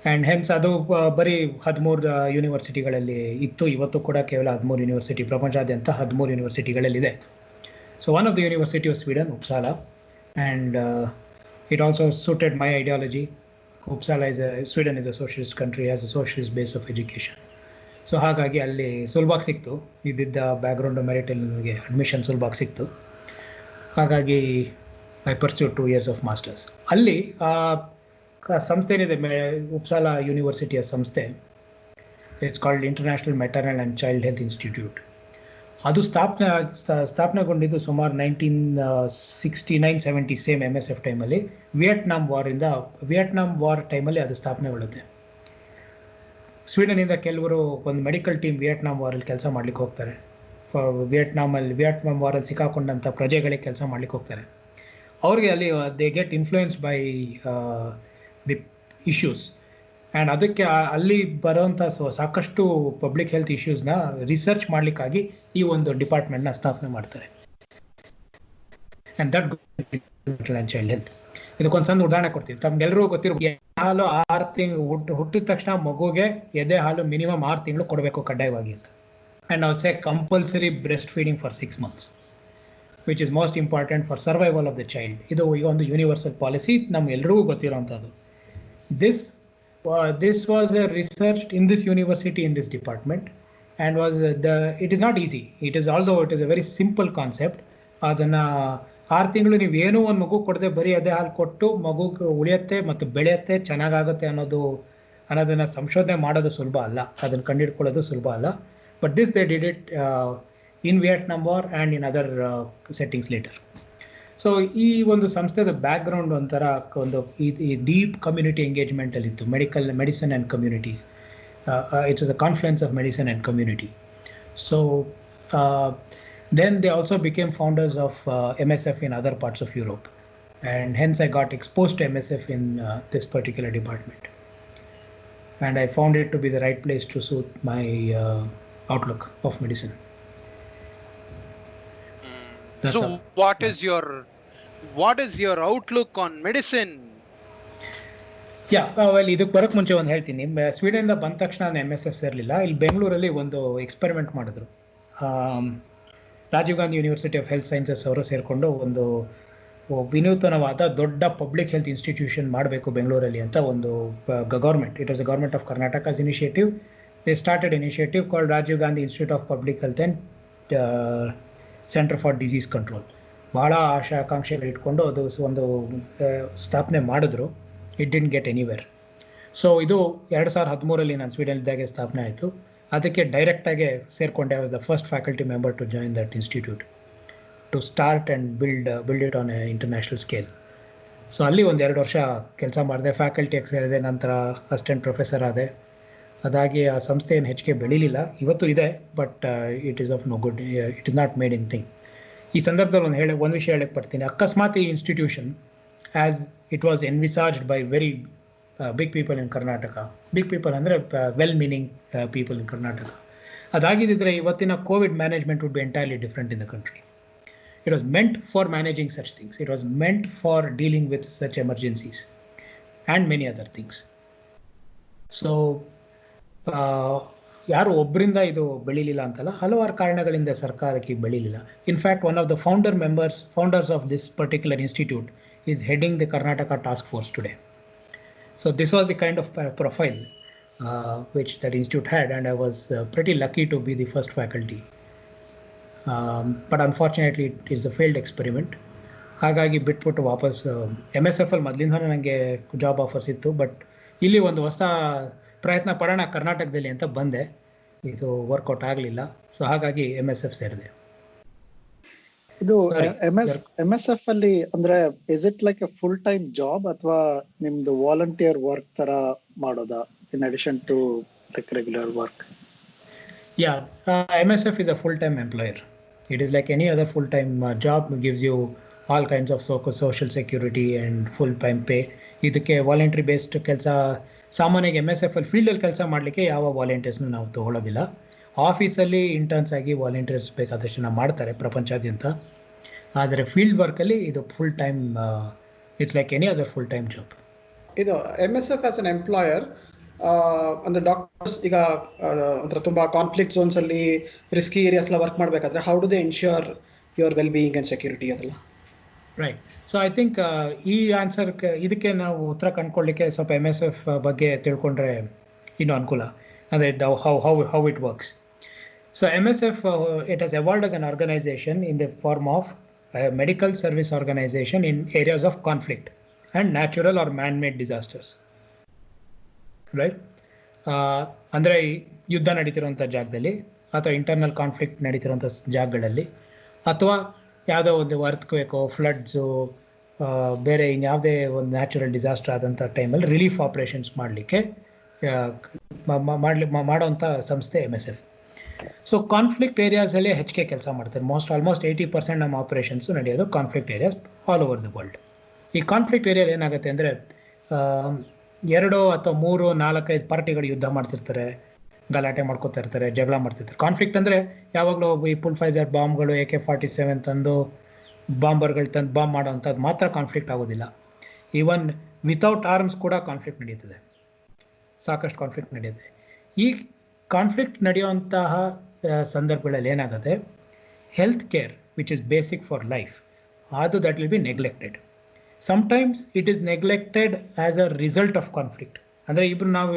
And hence ಅದು ಬರೀ 13 ಯೂನಿವರ್ಸಿಟಿಗಳಲ್ಲಿ ಇತ್ತು. ಇವತ್ತು ಕೂಡ ಕೇವಲ 13 university, ಪ್ರಪಂಚಾದ್ಯಂತ 13 ಯೂನಿವರ್ಸಿಟಿಗಳಲ್ಲಿದೆ. So one of the University of Sweden, Uppsala, and it also suited my ideology. Uppsala Sweden is a socialist country, has a socialist base of education. So ಹಾಗಾಗಿ ಅಲ್ಲಿ ಸುಲಭವಾಗಿ ಸಿಕ್ತು, ಇದ್ದಿದ್ದ ಬ್ಯಾಕ್ಗ್ರೌಂಡ್ ಮೆರಿಟಲ್ಲಿ ನನಗೆ ಅಡ್ಮಿಷನ್ ಸುಲಭವಾಗಿ ಸಿಕ್ತು. ಹಾಗಾಗಿ I pursued 2 years of masters. ಅಲ್ಲಿ ಸಂಸ್ಥೆ ಏನಿದೆ, ಉಪ್ಸಾಲಾ ಯೂನಿವರ್ಸಿಟಿಯ ಸಂಸ್ಥೆ, it's called international maternal and child health institute. ಅದು ಸ್ಥಾಪನೆಗೊಂಡಿದ್ದು ಸುಮಾರು 1969-70 ಸೇಮ್ MSF ಟೈಮಲ್ಲಿ. ವಿಯೆಟ್ನಾಂ ವಾರ್ ಟೈಮಲ್ಲಿ ಅದು ಸ್ಥಾಪನೆಗೊಳ್ಳುತ್ತೆ. ಸ್ವೀಡನಿಂದ ಕೆಲವರು ಒಂದು ಮೆಡಿಕಲ್ ಟೀಮ್ ವಿಯೆಟ್ನಾಂ ವಾರಲ್ಲಿ ಕೆಲಸ ಮಾಡ್ಲಿಕ್ಕೆ ಹೋಗ್ತಾರೆ. ವಿಯೆಟ್ನಾಂ ವಾರಲ್ಲಿ ಸಿಕ್ಕಾಕೊಂಡಂಥ ಪ್ರಜೆಗಳಿಗೆ ಕೆಲಸ ಮಾಡ್ಲಿಕ್ಕೆ ಹೋಗ್ತಾರೆ. ಅವ್ರಿಗೆ ಅಲ್ಲಿ they get influence by the issues. And ಅದಕ್ಕೆ ಅಲ್ಲಿ ಬರೋವಂಥ ಸಾಕಷ್ಟು ಪಬ್ಲಿಕ್ ಹೆಲ್ತ್ ಇಶ್ಯೂಸ್ನ ರಿಸರ್ಚ್ ಮಾಡಲಿಕ್ಕಾಗಿ ಈ ಒಂದು ಡಿಪಾರ್ಟ್ಮೆಂಟ್ನ ಸ್ಥಾಪನೆ ಮಾಡ್ತಾರೆ. And that child health. ಇದಕ್ಕೊಂದು ಸಣ್ಣ ಉದಾಹರಣೆ ಕೊಡ್ತೀವಿ. ತಮ್ಗೆಲ್ಲರೂ ಗೊತ್ತಿರ್ಬೋದು, ಹಾಲು 6 ತಿಂಗಳು ಹುಟ್ಟಿದ ತಕ್ಷಣ ಮಗುಗೆ ಎದೆ ಹಾಲು ಮಿನಿಮಮ್ 6 ತಿಂಗಳು ಕೊಡಬೇಕು ಕಡ್ಡಾಯವಾಗಿ ಅಂತ. ಆ್ಯಂಡ್ ನಾವು say compulsory breast feeding for 6 months, which is most important for survival of the child. ಇದು ಈಗ ಒಂದು ಯೂನಿವರ್ಸಲ್ ಪಾಲಿಸಿ, ನಮ್ಗೆಲ್ರಿಗೂ ಗೊತ್ತಿರೋವಂಥದ್ದು. This was researched in this university, in this department, and it is not easy. Although it is a very simple concept. ಅದನ್ನು 6 ತಿಂಗಳು ನೀವು ಏನೋ ಒಂದು ಮಗು ಕೊಡದೆ ಬರೀ ಅದೇ ಹಾಲು ಕೊಟ್ಟು ಮಗು ಉಳಿಯುತ್ತೆ ಮತ್ತು ಬೆಳೆಯುತ್ತೆ, ಚೆನ್ನಾಗಾಗುತ್ತೆ ಅನ್ನೋದನ್ನು ಸಂಶೋಧನೆ ಮಾಡೋದು ಸುಲಭ ಅಲ್ಲ, ಅದನ್ನು ಕಂಡುಹಿಡ್ಕೊಳ್ಳೋದು ಸುಲಭ ಅಲ್ಲ. But this they did it in Vietnam war and in other settings later. So ಈ ಒಂದು ಸಂಸ್ಥೆದ ಬ್ಯಾಕ್ಗ್ರೌಂಡ್ ಒಂಥರ ಒಂದು ಈ ಡೀಪ್ ಕಮ್ಯುನಿಟಿ ಎಂಗೇಜ್ಮೆಂಟಲ್ಲಿತ್ತು, medicine and communities. It's a confluence of medicine and community. So then they also became founders of MSF in other parts of Europe, and hence I got exposed to MSF in this particular department, and I found it to be the right place to suit my outlook of medicine. So what is your outlook on medicine? Well, ಇದಕ್ಕೆ ಬರೋಕ್ಕೆ ಮುಂಚೆ ಒಂದು ಹೇಳ್ತೀನಿ. ಸ್ವೀಡನಿಂದ ಬಂದ ತಕ್ಷಣ ನಾನು MSF ಸೇರಲಿಲ್ಲ. ಇಲ್ಲಿ ಬೆಂಗಳೂರಲ್ಲಿ ಒಂದು ಎಕ್ಸ್ಪೆರಿಮೆಂಟ್ ಮಾಡಿದ್ರು. Rajiv Gandhi university of health sciences ಅವರು ಸೇರಿಕೊಂಡು ಒಂದು ವಿನೂತನವಾದ ದೊಡ್ಡ ಪಬ್ಲಿಕ್ ಹೆಲ್ತ್ ಇನ್ಸ್ಟಿಟ್ಯೂಷನ್ ಮಾಡಬೇಕು ಬೆಂಗಳೂರಲ್ಲಿ ಅಂತ ಒಂದು government, it was the government of Karnataka's initiative. They started initiative called Rajiv Gandhi institute of public health and centre for disease control. ಭಾಳ ಆಕಾಂಕ್ಷೆಗಳು ಇಟ್ಕೊಂಡು ಅದು ಒಂದು ಸ್ಥಾಪನೆ ಮಾಡಿದ್ರು. It didn't get anywhere. So ಇದು 2013 ನಾನು ಸ್ವೀಡನ್ದಾಗೆ ಸ್ಥಾಪನೆ ಆಯಿತು. ಅದಕ್ಕೆ ಡೈರೆಕ್ಟಾಗಿ ಸೇರಿಕೊಂಡೆ. I was the first faculty member to join that institute to start and build it on a international scale. So ಅಲ್ಲಿ 1-2 ವರ್ಷ ಕೆಲಸ ಮಾಡಿದೆ, ಫ್ಯಾಕಲ್ಟಿಯಾಗಿ ಸೇರಿದೆ, ನಂತರ ಅಸಿಸ್ಟೆಂಟ್ ಪ್ರೊಫೆಸರ್ ಆದೆ. ಅದಾಗಿ ಆ ಸಂಸ್ಥೆ ಏನು ಹೆಚ್ಚಿಗೆ ಬೆಳೀಲಿಲ್ಲ, ಇವತ್ತು ಇದೆ, but it is of no good, it is not made anything. ಈ ಸಂದರ್ಭದಲ್ಲಿ ಒಂದು ವಿಷಯ ಹೇಳಕ್ಕೆ ಬರ್ತೀನಿ. ಅಕಸ್ಮಾತ್ ಈ institution as it was envisaged by very big people in Karnataka, big people ಅಂದರೆ well-meaning people in Karnataka, ಅದಾಗಿದ್ದರೆ ಇವತ್ತಿನ Covid management would be entirely different in the country. It was meant for managing such things. It was meant for dealing with such emergencies and many other things. So ಯಾರು ಒಬ್ಬರಿಂದ ಇದು ಬೆಳೀಲಿಲ್ಲ ಅಂತಲ್ಲ, ಹಲವಾರು ಕಾರಣಗಳಿಂದ ಸರ್ಕಾರಕ್ಕೆ ಬೆಳೀಲಿಲ್ಲ. In fact one of the founders of this particular institute is heading the Karnataka task force today. So this was the kind of profile which that institute had, and I was pretty lucky to be the first faculty. But unfortunately it is a failed experiment. ಹಾಗಾಗಿ ಬಿಟ್ಬಿಟ್ಟು ವಾಪಸ್ MSF ಅಲ್ಲಿ ಮೊದಲಿಂದ ನನಗೆ job offers ಇತ್ತು, but ಇಲ್ಲಿ ಒಂದು ಹೊಸ ಪ್ರಯತ್ನ ಪಡೋಣ ಕರ್ನಾಟಕದಲ್ಲಿ ಅಂತ ಬಂದೆ. ಇದು ವರ್ಕೌಟ್ ಆಗಲಿಲ್ಲ, ಸೊ ಹಾಗಾಗಿ MSF ಸೇರಿದೆ. ಇದು MSF ಅಲ್ಲಿ ಅಂದ್ರೆ is it like a full time job ಅಥವಾ ನಿಮ್ದು ವಾಲಂಟಿಯರ್ ವರ್ಕ್ ತರ ಮಾಡೋದಾ in addition to like regular work? MSF is a full-time employer. It is like any other full-time job, gives you all kinds of social security and full-time pay. ಇದಕ್ಕೆ voluntary based ಕೆಲಸ, ಸಾಮಾನ್ಯವಾಗಿ MSF ಅಲ್ಲಿ ಫೀಲ್ಡಲ್ಲಿ ಕೆಲಸ ಮಾಡಲಿಕ್ಕೆ ಯಾವ ವಾಲಂಟಿಯರ್ಸ್ನು ನಾವು ತಗೊಳ್ಳೋದಿಲ್ಲ. ಆಫೀಸಲ್ಲಿ ಇಂಟರ್ನ್ಸ್ ಆಗಿ ವಾಲಂಟಿಯರ್ಸ್ ಬೇಕಾದಷ್ಟು ಜನ ಮಾಡ್ತಾರೆ ಪ್ರಪಂಚಾದ್ಯಂತ. ಆದರೆ ಫೀಲ್ಡ್ ವರ್ಕಲ್ಲಿ ಇದು full time, it's like any other full time job. ಇದು MSF ಆಸ್ ಅನ್ ಎಂಪ್ಲಾಯರ್ ಅಂದ್ರೆ ಡಾಕ್ಟರ್ಸ್ ಈಗ ಅಂದ್ರೆ ತುಂಬಾ ಕಾನ್ಫ್ಲಿಕ್ಟ್ ಝೋನ್ಸ್ ಅಲ್ಲಿ ರಿಸ್ಕಿ ಏರಿಯಾಸ್ ಎಲ್ಲ ವರ್ಕ್ ಮಾಡಬೇಕಾದ್ರೆ how do they ensure your well being and security ಅದೆಲ್ಲ? ರೈಟ್. ಸೊ ಐ ಥಿಂಕ್ ಈ ಆನ್ಸರ್ ಇದಕ್ಕೆ ನಾವು ಉತ್ತರ ಕಂಡುಕೊಳ್ಳಿಕ್ಕೆ ಸ್ವಲ್ಪ MSF ಬಗ್ಗೆ ತಿಳ್ಕೊಂಡ್ರೆ ಇನ್ನೂ ಅನುಕೂಲ. ಅಂದರೆ how it works. So MSF it has evolved as an organization in the form of a medical service organization in areas of conflict and natural or man-made disasters. Right? ಅಂದರೆ ಯುದ್ಧ ನಡೀತಿರುವಂಥ ಜಾಗದಲ್ಲಿ ಅಥವಾ ಇಂಟರ್ನಲ್ ಕಾನ್ಫ್ಲಿಕ್ಟ್ ನಡೀತಿರುವಂಥ ಜಾಗಗಳಲ್ಲಿ ಅಥವಾ ಯಾವುದೋ ಒಂದು ಅರ್ಥಕ್ವೇಕೋ ಫ್ಲಡ್ಸು ಬೇರೆ ಇನ್ಯಾವುದೇ ಒಂದು ನ್ಯಾಚುರಲ್ ಡಿಸಾಸ್ಟರ್ ಆದಂಥ ಟೈಮಲ್ಲಿ ರಿಲೀಫ್ ಆಪರೇಷನ್ಸ್ ಮಾಡಲಿಕ್ಕೆ ಮಾಡೋವಂಥ ಸಂಸ್ಥೆ MSF. ಸೊ ಕಾನ್ಫ್ಲಿಕ್ಟ್ ಏರಿಯಾಸಲ್ಲಿ ಹೆಚ್ಚಿಗೆ ಕೆಲಸ ಮಾಡ್ತಾರೆ. ಆಲ್ಮೋಸ್ಟ್ 80% ನಮ್ಮ ಆಪರೇಷನ್ಸು ನಡೆಯೋದು conflict areas all over the world. ಈ ಕಾನ್ಫ್ಲಿಕ್ಟ್ ಏರಿಯಾದಲ್ಲಿ ಏನಾಗುತ್ತೆ ಅಂದರೆ 2 ಅಥವಾ 3, 4, 5 ಪಾರ್ಟಿಗಳು ಯುದ್ಧ ಮಾಡ್ತಿರ್ತಾರೆ, ಗಲಾಟೆ ಮಾಡ್ಕೋತಾ ಇರ್ತಾರೆ, ಜಗಳ ಮಾಡ್ತಿರ್ತಾರೆ. ಕಾನ್ಫ್ಲಿಕ್ಟ್ ಅಂದರೆ ಯಾವಾಗಲೂ ಈ ಪುಲ್ಫೈಸರ್ ಬಾಂಬ್ಗಳು, AK-47 ತಂದು ಬಾಂಬರ್ಗಳು ತಂದು ಬಾಂಬ್ ಮಾಡೋವಂಥದ್ದು ಮಾತ್ರ ಕಾನ್ಫ್ಲಿಕ್ಟ್ ಆಗೋದಿಲ್ಲ. ಈವನ್ ವಿತೌಟ್ ಆರ್ಮ್ಸ್ ಕೂಡ ಕಾನ್ಫ್ಲಿಕ್ಟ್ ನಡೀತದೆ, ಸಾಕಷ್ಟು ಕಾನ್ಫ್ಲಿಕ್ಟ್ ನಡೆಯುತ್ತೆ. ಈ ಕಾನ್ಫ್ಲಿಕ್ಟ್ ನಡೆಯುವಂತಹ ಸಂದರ್ಭಗಳಲ್ಲಿ ಏನಾಗುತ್ತೆ, health care which is basic for life, ಅದು that will be neglected. Sometimes it is neglected as a result of conflict. ಅಂದರೆ ನಾವು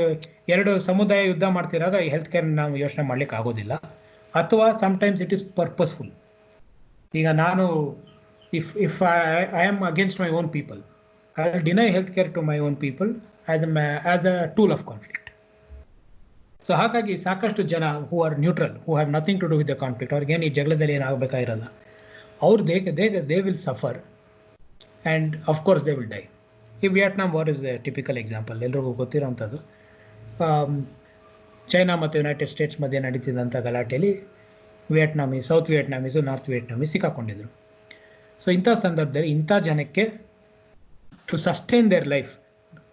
2 ಸಮುದಾಯ ಯುದ್ಧ ಮಾಡ್ತಿರಾಗ ಈ ಹೆಲ್ತ್ ಕೇರ್ ನಾವು ಯೋಚನೆ ಮಾಡ್ಲಿಕ್ಕೆ ಆಗೋದಿಲ್ಲ. ಅಥವಾ ಸಮಟೈಮ್ಸ್ ಇಟ್ ಈಸ್ ಪರ್ಪಸ್ಫುಲ್. ಈಗ ನಾನು if I am against my own people, I will deny health care to my own people as a tool of conflict. So ಹಾಗಾಗಿ ಸಾಕಷ್ಟು ಜನ who are neutral, who have nothing to do with the conflict, ಅವ್ರಿಗೇನು ಈ ಜಗಳದಲ್ಲಿ ಏನಾಗಬೇಕಾಗಿರಲ್ಲ, ಅವ್ರು they will suffer and of course they will die. ಈ Vietnam war is a typical example, ಎಲ್ರಿಗೂ ಗೊತ್ತಿರೋವಂಥದ್ದು. ಚೈನಾ ಮತ್ತು ಯುನೈಟೆಡ್ ಸ್ಟೇಟ್ಸ್ ಮಧ್ಯೆ ನಡೀತಿದ್ದಂಥ ಗಲಾಟೆಯಲ್ಲಿ ಸೌತ್ ವಿಯೆಟ್ನಾಮೀಸು ನಾರ್ತ್ ವಿಯೆಟ್ನಾಮೀಸ್ ಸಿಕ್ಕಾಕೊಂಡಿದ್ರು. ಸೊ ಇಂಥ ಸಂದರ್ಭದಲ್ಲಿ ಇಂಥ ಜನಕ್ಕೆ ಟು ಸಸ್ಟೈನ್ ದೇರ್ ಲೈಫ್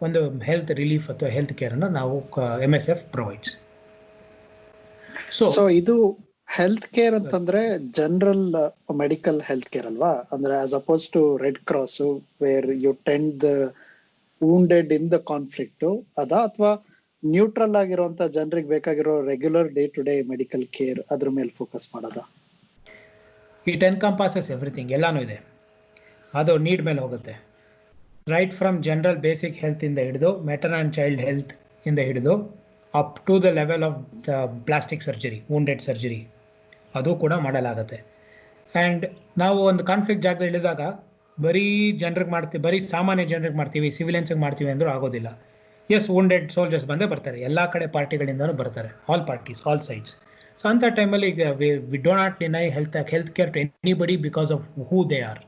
ಒಂದು ಹೆಲ್ತ್ ರಿಲೀಫ್ ಅಥವಾ ಹೆಲ್ತ್ ಕೇರನ್ನು ನಾವು MSF ಪ್ರೊವೈಡ್ಸ್. ಸೊ ಇದು ಹೆಲ್ತ್ ಕೇರ್ ಅಂತಂದ್ರೆ ಜನರಲ್ ಮೆಡಿಕಲ್ ಹೆಲ್ತ್ ಕೇರ್ ಅಲ್ವಾ? ಅಂದ್ರೆ as opposed to red cross where you tend the wounded in the conflict ಅದಾ ಅಥವಾ ನ್ಯೂಟ್ರಲ್ ಆಗಿರುವಂತ ಜನರಿಗೆ ಬೇಕಾಗಿರೋ regular day to day medical care ಅದ್ರ ಮೇಲೆ ಫೋಕಸ್ ಮಾಡೋದಾ? ಇಟ್ ಎನ್ಕಂಪಾಸಸ್ ಎವ್ರಿಥಿಂಗ್, ಎಲ್ಲಾನು ಇದೆ. ಅದು ನೀಡ್ ಮೇಲೆ ಹೋಗುತ್ತೆ. Right from general basic health ಇಂದ ಹಿಡಿದು ಮೆಟರ್ನಲ್ ಆ್ಯಂಡ್ ಚೈಲ್ಡ್ ಹೆಲ್ತ್ ಇಂದ ಹಿಡಿದು up to the level of plastic surgery, wounded surgery, ಅದು ಕೂಡ ಮಾಡಲಾಗುತ್ತೆ. ಆ್ಯಂಡ್ ನಾವು ಒಂದು ಕಾನ್ಫ್ಲಿಕ್ಟ್ ಜಾಗದಲ್ಲಿ ಇಳಿದಾಗ ಬರೀ ಜನರಿಗೆ ಮಾಡ್ತೀವಿ, ಬರೀ ಸಾಮಾನ್ಯ ಜನರಿಗೆ ಮಾಡ್ತೀವಿ, ಸಿವಿಲಿಯನ್ಸ್ಗೆ ಮಾಡ್ತೀವಿ ಅಂದರೂ ಆಗೋದಿಲ್ಲ. ಎಸ್, wounded ಸೋಲ್ಜರ್ಸ್ ಬಂದೇ ಬರ್ತಾರೆ, ಎಲ್ಲ ಕಡೆ ಪಾರ್ಟಿಗಳಿಂದನೂ ಬರ್ತಾರೆ, all parties, all sides. So ಅಂಥ ಟೈಮಲ್ಲಿ we do not deny health care to anybody because of who they are.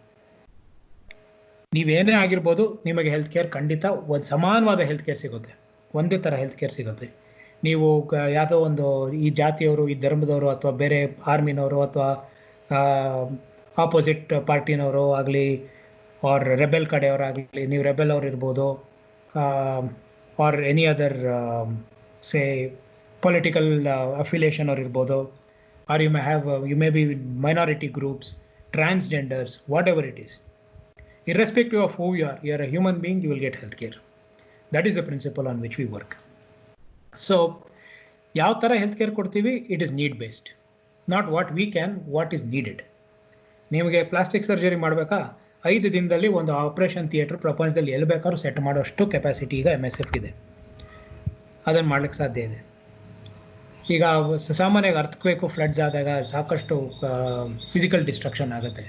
ನೀವೇನೇ ಆಗಿರ್ಬೋದು, ನಿಮಗೆ ಹೆಲ್ತ್ ಕೇರ್ ಖಂಡಿತ ಒಂದು ಸಮಾನವಾದ ಹೆಲ್ತ್ ಕೇರ್ ಸಿಗುತ್ತೆ, ಒಂದೇ ಥರ ಹೆಲ್ತ್ ಕೇರ್ ಸಿಗುತ್ತೆ. ನೀವು ಯಾವುದೋ ಒಂದು ಈ ಜಾತಿಯವರು, ಈ ಧರ್ಮದವರು, ಅಥವಾ ಬೇರೆ ಆರ್ಮಿನವರು, ಅಥವಾ ಆಪೋಸಿಟ್ ಪಾರ್ಟಿನವರು ಆಗಲಿ, ಆರ್ ರೆಬೆಲ್ ಕಡೆಯವರಾಗಲಿ, ನೀವು ರೆಬೆಲ್ ಅವ್ರು ಇರ್ಬೋದು, or any other say political affiliation ಅವ್ರು ಇರ್ಬೋದು, or you may be minority groups, transgenders, whatever it is, irrespective of who you are a human being, you will get health care. That is the principle on which we work. So ಯಾವ ಥರ health care ಕೊಡ್ತೀವಿ, it is need based, not what we can, what is needed. ನಿಮಗೆ plastic surgery ಮಾಡಬೇಕಾ, 5 ದಿನದಲ್ಲಿ ಒಂದು operation theatre ಪ್ರಪಂಚದಲ್ಲಿ ಎಲ್ಲಿ ಬೇಕಾದ್ರೂ ಸೆಟ್ ಮಾಡೋಷ್ಟು ಕೆಪಾಸಿಟಿ ಈಗ MSF ಇದೆ. ಅದನ್ನು ಮಾಡ್ಲಿಕ್ಕೆ ಸಾಧ್ಯ ಇದೆ. ಈಗ ಸಾಮಾನ್ಯವಾಗಿ ಅರ್ಥಕ್ವೇಕು ಫ್ಲಡ್ಸ್ ಆದಾಗ ಸಾಕಷ್ಟು ಫಿಸಿಕಲ್ ಡಿಸ್ಟ್ರಕ್ಷನ್ ಆಗುತ್ತೆ.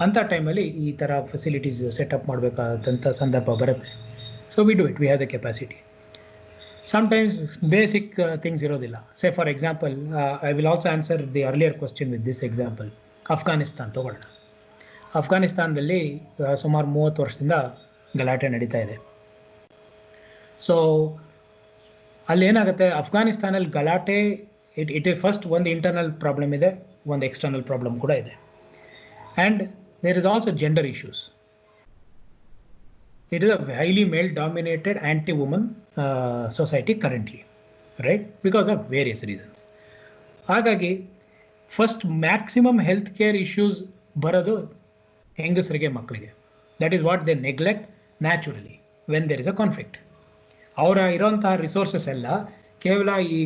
ಅಂಥ ಟೈಮಲ್ಲಿ ಈ ಥರ ಫೆಸಿಲಿಟೀಸ್ ಸೆಟಪ್ ಮಾಡಬೇಕಾದಂಥ ಸಂದರ್ಭ ಬರುತ್ತೆ. So we do it, we have the capacity. Sometimes basic things ಇರೋದಿಲ್ಲ. Say for example, I will also answer the earlier question with this example. Afghanistan ತಗೊಳ್ಳೋಣ. ಅಫ್ಘಾನಿಸ್ತಾನದಲ್ಲಿ ಸುಮಾರು 30 ವರ್ಷದಿಂದ ಗಲಾಟೆ ನಡೀತಾ ಇದೆ. ಸೊ ಅಲ್ಲಿ ಏನಾಗುತ್ತೆ, ಅಫ್ಘಾನಿಸ್ತಾನಲ್ಲಿ ಗಲಾಟೆ ಇಟ್ ಇಸ್ ಫಸ್ಟ್ ಒಂದು ಇಂಟರ್ನಲ್ ಪ್ರಾಬ್ಲಮ್ ಇದೆ, ಒಂದು ಎಕ್ಸ್ಟರ್ನಲ್ ಪ್ರಾಬ್ಲಮ್ ಕೂಡ ಇದೆ. And there is also gender issues. It is a highly male-dominated anti-woman society currently, right? Because of various reasons. ಹಾಗಾಗಿ first maximum health care issues ಬರೋದು ಹೆಂಗಸರಿಗೆ, ಮಕ್ಕಳಿಗೆ. That is what they neglect naturally when there is a conflict. ಅವರ ಇರೋಂಥ resources ಎಲ್ಲ ಕೇವಲ ಈ